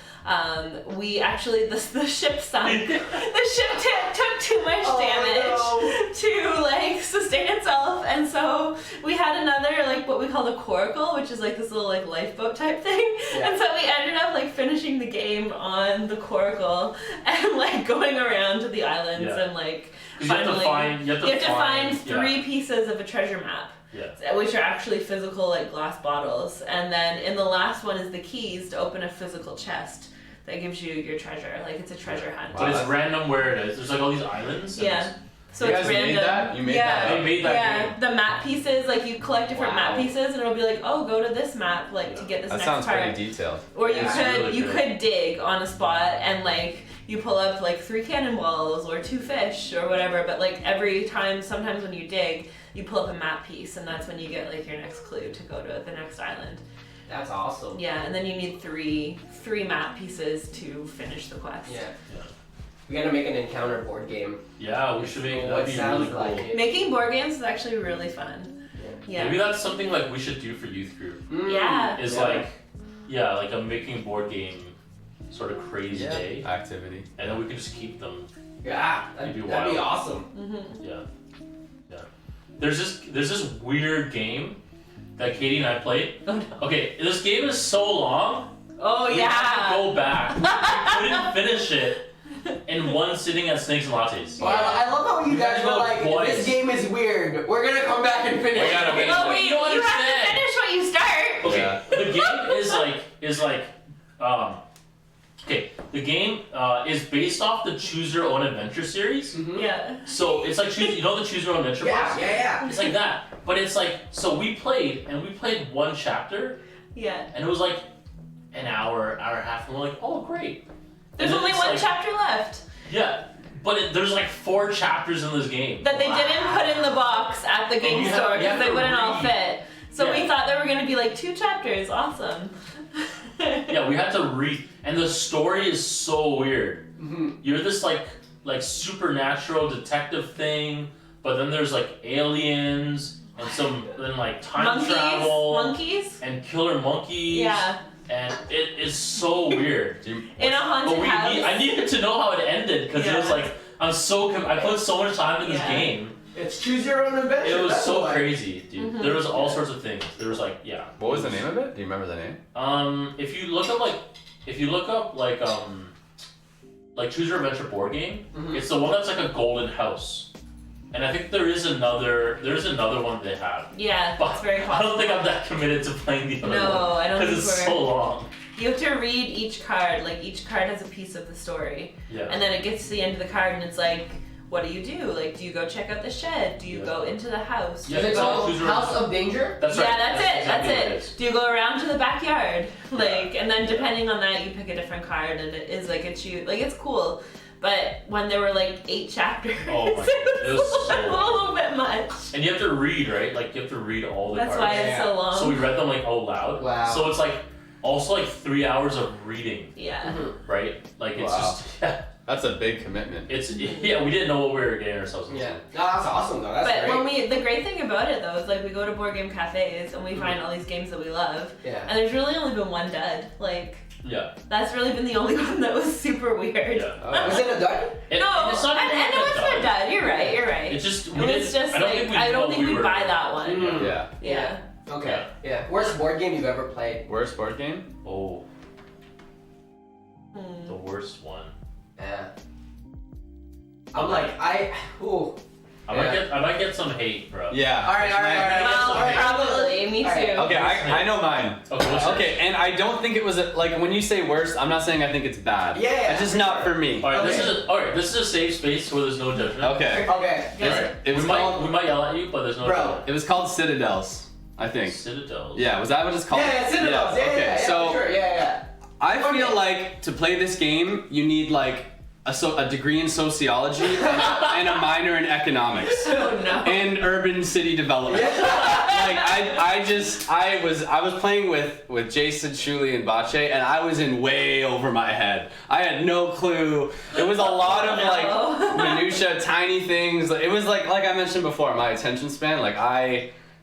we actually, the ship sunk. The ship took too much damage to like sustain itself, and so we had another like what we call the coracle, which is like this little like lifeboat type thing. Yeah. And so we ended up like finishing the game on the coracle and like going around to the islands and like finally you have to find 3 pieces of a treasure map. Yeah. Which are actually physical like glass bottles, and then in the last one is the keys to open a physical chest that gives you your treasure. Like it's a treasure hunt. But it's random where it is. There's like all these islands. Yeah. So you it's guys random. made that? You made that? They made that Yeah, the map pieces, like you collect different map pieces and it'll be like, oh, go to this map like to get this That next sounds part. pretty detailed. Or you really could dig on a spot and like you pull up like 3 cannonballs or 2 fish or whatever, but like every time, sometimes when you dig, you pull up a map piece and that's when you get like your next clue to go to the next island. That's awesome. Yeah, and then you need three map pieces to finish the quest. Yeah. We gotta make an encounter board game. Yeah, we should make What that'd be sounds really cool. like it. Making board games is actually really fun. Yeah. Maybe that's something like we should do for youth group. Yeah. Is like a making board game sort of crazy day, Activity. and then we can just keep them. Yeah, that'd be awesome. Mm-hmm. Yeah. There's this weird game that Katie and I played. Oh, no. Okay, this game is so long. Oh We had to go back. We couldn't finish it in one sitting at Snakes and Lattes. Well, I love how you guys were go like, twice. this game is weird. We're gonna come back and finish We gotta it. finish Oh wait, You don't you have to understand. finish what you start. Okay, Yeah. the game the game is based off the Choose Your Own Adventure series. Mhm. Yeah. So it's like the Choose Your Own Adventure box? Yeah. It's like that. But it's like, so we played one chapter, Yeah. and it was like an hour and a half, and we're like, oh great. There's And then only it's one like- chapter left Yeah, but there's like 4 chapters in this game. that they didn't put in the box at the game you store have because they to wouldn't all read. fit. So we Yeah. thought there were gonna be like 2 chapters. Awesome. Yeah, we had to read, and the story is so weird. Mhm. You're this like supernatural detective thing, but then there's like aliens and then like time travel Monkeys. and killer monkeys. Yeah. And it is so weird. In a haunted But house. I needed to know how it ended because it was Yeah. like I put so much time in this Yeah. game. It's choose your own adventure. It was that's so why. crazy, dude. Mhm. There was all sorts of things. There was like What was the name of it? Do you remember the name? If you look up like Choose Your Adventure board game, Mhm. it's the one that's like a golden house. And I think there's another one they have. Yeah, But it's very I possible. don't think I'm that committed to playing the other No, one. I don't think Because it's we're. so long. You have to read each card. Like each card has a piece of the story, Yeah. and then it gets to the end of the card, and it's like, what do you do? Like, do you go check out the shed? Do you Yeah. go into the house? Yeah, Is it it's called Choose Your House of Danger? That's right. Yeah, that's it. exactly what it That's is. it. Do you go around to the backyard? Like, and then depending on that, you pick a different card, and it is like it's cool. But when there were like 8 chapters, Oh my God, it was so a little bit much. And you have to read, right? Like you have to read all the That's cards. why it's so long. So we read them like out loud. Wow. So it's like also like 3 hours of reading, Yeah. Mhm. right? Like it's Wow. just That's a big commitment. we didn't know what we were getting ourselves into. Yeah. No, that's awesome though. That's But great. the great thing about it though is like we go to board game cafes and we find all these games that we love, Yeah. and there's really only been one dud. Like Yeah. That's really been the only one that was super weird. Yeah. Was it a dud? No, it's not I even know like it's a not dud. done. You're right. You're right. It's just It was just I don't think we'd buy that one. Mm. Yeah. Yeah. Okay. Yeah. Worst board game you've ever played? Worst board game? Oh, the worst one. Yeah. I'm like ooh. I might get some hate, bro. Yeah. All right. Well, probably. Me too. Alright. Okay, I know mine. Okay, what's yours? Okay, and I don't think it was like when you say worst, I'm not saying I think it's bad. Yeah, It's just not for me. All right, Okay. this is a safe space where there's no judgment. Okay. Okay. Alright. It was we called might yell at you, but there's no Bro. judgment. it was called Citadels, I think. Citadels. Yeah, was that what it's called? Yeah, Citadels. Yeah, Okay, yeah, so for sure. Yeah. I feel Okay. like to play this game, you need like a degree in sociology and a minor in economics Oh no. and urban city development. Like I was playing with Jason, Shuli, and Bache, and I was in way over my head. I had no clue. It was a lot of like minutia, tiny things. It was like I mentioned before, my attention span.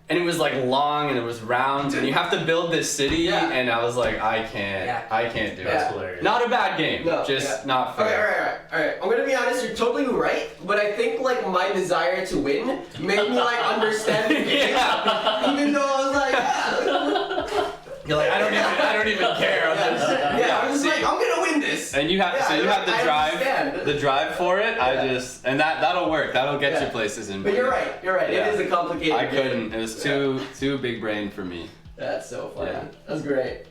And it was like long and it was round and you have to build this city Yeah. and I was like I can't do Yeah. it. That's hilarious. Not a bad game, No, just yeah. not fair. All right. I'm gonna be honest. You're totally right, but I think like my desire to win made me like understand the game, Yeah. even though I was like, yeah. You're like I don't even care. I'm just- Yeah, I was see, like, I'm gonna win this. and you have Yeah, so you have I understand. the drive for it. Yeah. And that'll work. That'll get Yeah. you places in. But you're right. Yeah. It is a complicated I game. couldn't. It was too big brain for me. That's so funny. Yeah. That's great.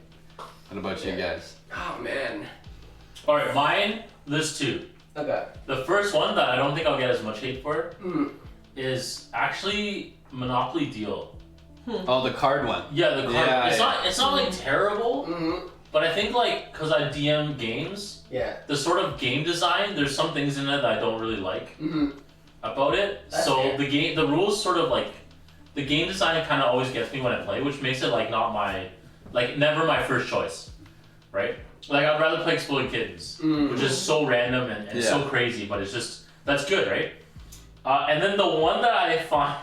What about you guys? Oh man. All right, mine. There's two. Okay. The first one that I don't think I'll get as much hate for Mm. is actually Monopoly Deal. Oh, the card one. Yeah, the card. Yeah, it's not like terrible, Mm-hmm. but I think like because I DM games, Yeah. the sort of game design, there's some things in it that I don't really like Mm-hmm. about it. That's So fair. the rules sort of like the game design kind of always gets me when I play, which makes it like not my never my first choice, right? Like I'd rather play Exploding Kittens, which is so random and so crazy, but it's just that's good, right? And then the one that I find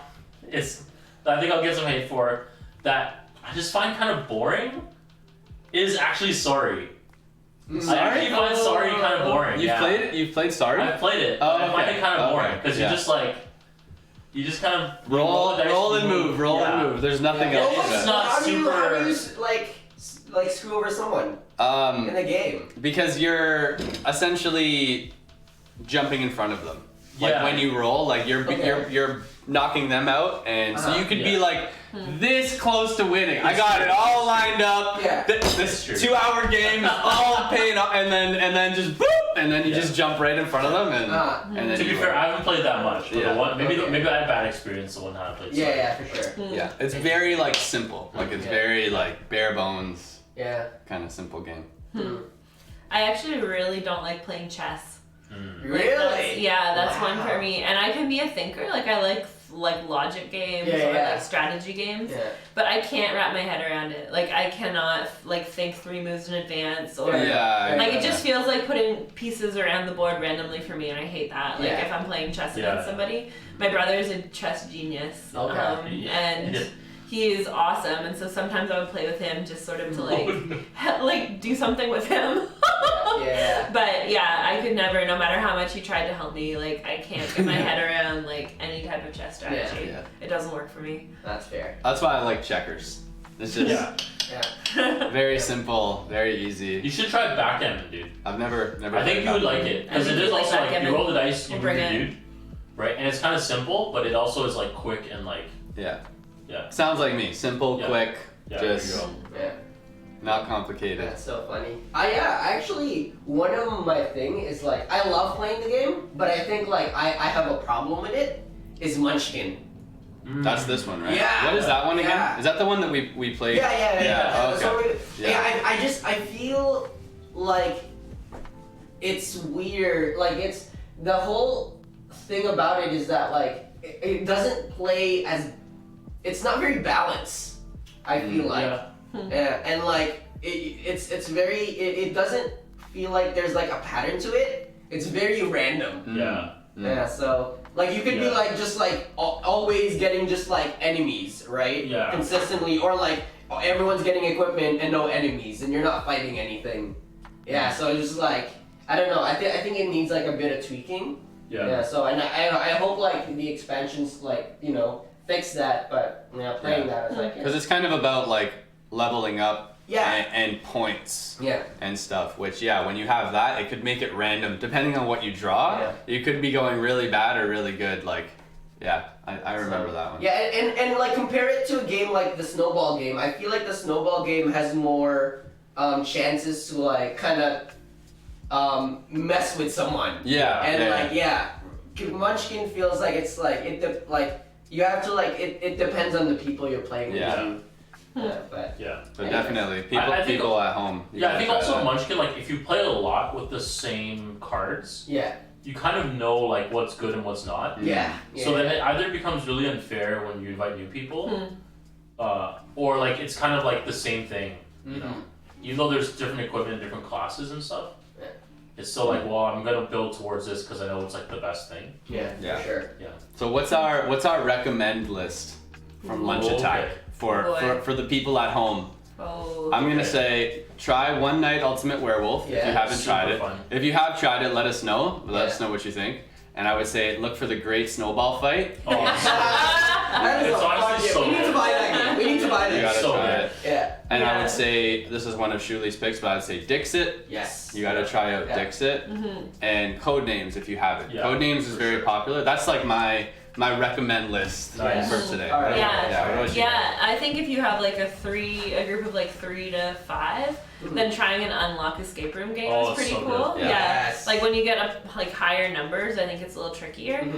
is that I think I'll get some hate for that I just find kind of boring is actually Sorry. I actually find Sorry kind of boring. You've played Sorry? I've played it. Oh, I find okay. it kind of boring Okay. because you just kind of Roll the dice, and you move. Roll Yeah. and move. There's nothing Yeah. else. Well, to it's it. not how do you super- like screw over someone in the game? Because you're essentially jumping in front of them. Like Yeah. when you roll, like you're Okay. you're knocking them out, and so you could be Yeah. like this close to winning. I got it all lined up. Yeah. This true. 2-hour game is all paying off, and then just boop, and then you just jump right in front of them, and then To be you fair, win. I haven't played that much. But Yeah. the one maybe Okay. maybe I had bad experience the one time I played. Sorry. Yeah, for sure. Yeah, it's very like simple. Like it's Yeah. very like bare bones Yeah. kind of simple game. I actually really don't like playing chess. Really? That's Wow. one for me. And I can be a thinker. Like I like logic games or Yeah. like strategy games. Yeah. But I can't wrap my head around it. Like I cannot like think 3 moves in advance or Yeah. like it yeah. just feels like putting pieces around the board randomly for me, and I hate that. Like Yeah. if I'm playing chess Yeah. against somebody, my brother's a chess genius, Okay. and Yeah. he is awesome. And so sometimes I would play with him just sort of to like Oh, like do something with him. Yeah. But yeah, I could never, no matter how much he tried to help me, like I can't get my head around like any type of chess strategy. Yeah. It doesn't work for me. That's fair. That's why I like checkers. It's just Yeah. Yeah. very simple, very easy. You should try backgammon, dude. I've never. I think you would like it because I it think is you like also like you backgammon. roll the dice, you We'll move bring your it. dude, right? And it's kind of simple, but it also is like quick and like Yeah. Yeah. Sounds like me. Simple, Yeah. quick, yeah. There just you go. Yeah. not complicated. That's so funny. Actually, one of my thing is like I love playing the game, but I think like I have a problem with it. Is Munchkin. That's this one, right? Yeah. What is that one again? Yeah. Is that the one that we played? Yeah. Yeah, So okay. I feel like it's weird. Like it's the whole thing about it is that like it doesn't play as it's not very balanced. I feel like. Yeah. Yeah, and like it's very it doesn't feel like there's like a pattern to it. It's very random. Mm. Yeah. Mm. Yeah, so like you could be Yeah. like just like always getting just like enemies, right? Yeah. Consistently, or like everyone's getting equipment and no enemies, and you're not fighting anything. Yeah, so it's just like, I don't know. I think it needs like a bit of tweaking. Yeah. So I hope like the expansions like fix that, but playing that is like because it's kind of about like leveling up. Yeah. And points. Yeah. And stuff. Which when you have that, it could make it random depending on what you draw. Yeah. You could be going really bad or really good. Like, I remember that one. Yeah, and like compare it to a game like the snowball game. I feel like the snowball game has more chances to like kind of mess with someone. Yeah. And Munchkin feels like it's like you have to like it depends on the people you're playing with. But definitely people at home. I think also Munchkin, like if you play a lot with the same cards, you kind of know like what's good and what's not. So then it either becomes really unfair when you invite new people, or like it's kind of like the same thing. You know, even though there's different equipment and different classes and stuff. It's still like, well, I'm gonna build towards this because I know it's like the best thing. For sure. So what's our recommend list from Lunch Attack for the people at home? I'm gonna say try One Night Ultimate Werewolf if you haven't tried it. Fun. If you have tried it, let us know. Let us know what you think. And I would say look for the Great Snowball Fight. That is It's a fun honestly game. so We need to good. buy that game. We need to buy You that. gotta So try good. it. Yeah. And I would say this is one of Shuli's picks, but I'd say Dixit. Yes. You gotta try out Dixit. And Codenames if you haven't. Yeah, Codenames is very popular. That's like my recommend list Nice. for today. All right. What about you? I think if you have like a group of like 3 to 5, then trying an unlock escape room game is it's pretty so cool. good. Yes. Like when you get up like higher numbers, I think it's a little trickier.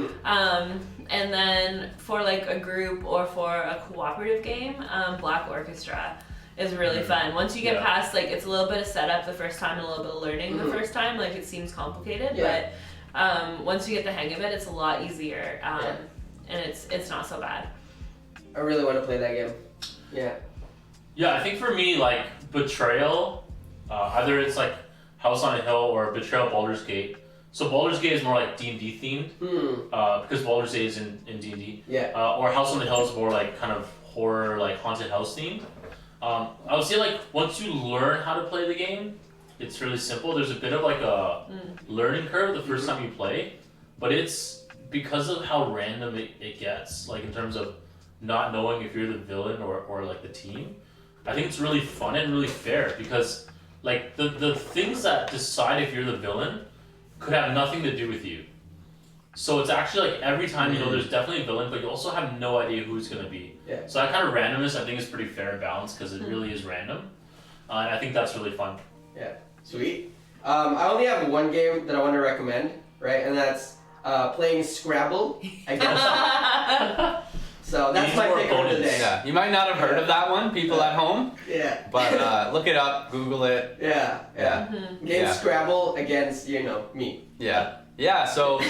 And then for like a group or for a cooperative game, Black Orchestra is really fun. Once you get past like it's a little bit of setup the first time and a little bit of learning the first time, like it seems complicated, but once you get the hang of it, it's a lot easier. And it's not so bad. I really want to play that game. Yeah. Yeah, I think for me, like Betrayal, either it's like House on a Hill or Betrayal Baldur's Gate. So Baldur's Gate is more like D&D themed, because Baldur's Gate is in D&D. Or House on the Hill is more like kind of horror, like haunted house themed. I would say like once you learn how to play the game, it's really simple. There's a bit of like a learning curve the first time you play, but it's because of how random it gets, like in terms of not knowing if you're the villain or like the team. I think it's really fun and really fair because like the things that decide if you're the villain could have nothing to do with you. So it's actually like every time there's definitely a villain, but you also have no idea who it's gonna be. So that kind of randomness I think is pretty fair and balanced because it really is random, and I think that's really fun. Yeah. Sweet. I only have one game that I want to recommend, right? And that's playing Scrabble against. So that's my pick of the day. Yeah, you might not have heard of that one, people at home. Yeah. But look it up, Google it. Yeah. Game Scrabble against me. Yeah. So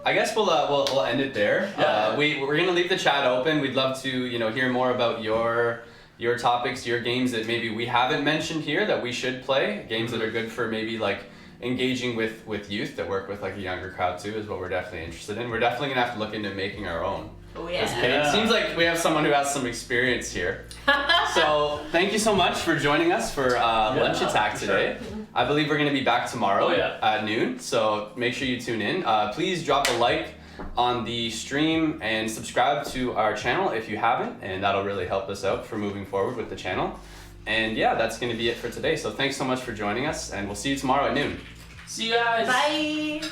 I guess we'll end it there. We're gonna leave the chat open. We'd love to hear more about your topics, your games that maybe we haven't mentioned here that we should play. Games that are good for maybe like engaging with youth that work with like a younger crowd too is what we're definitely interested in. We're definitely gonna have to look into making our own. Oh yeah. It seems like we have someone who has some experience here. So thank you so much for joining us for Lunch Attack today. Sure. I believe we're gonna be back tomorrow Oh, yeah. at noon. So make sure you tune in. Please drop a like on the stream and subscribe to our channel if you haven't, and that'll really help us out for moving forward with the channel. And yeah, that's gonna be it for today. So thanks so much for joining us, and we'll see you tomorrow at noon. See you guys. Bye.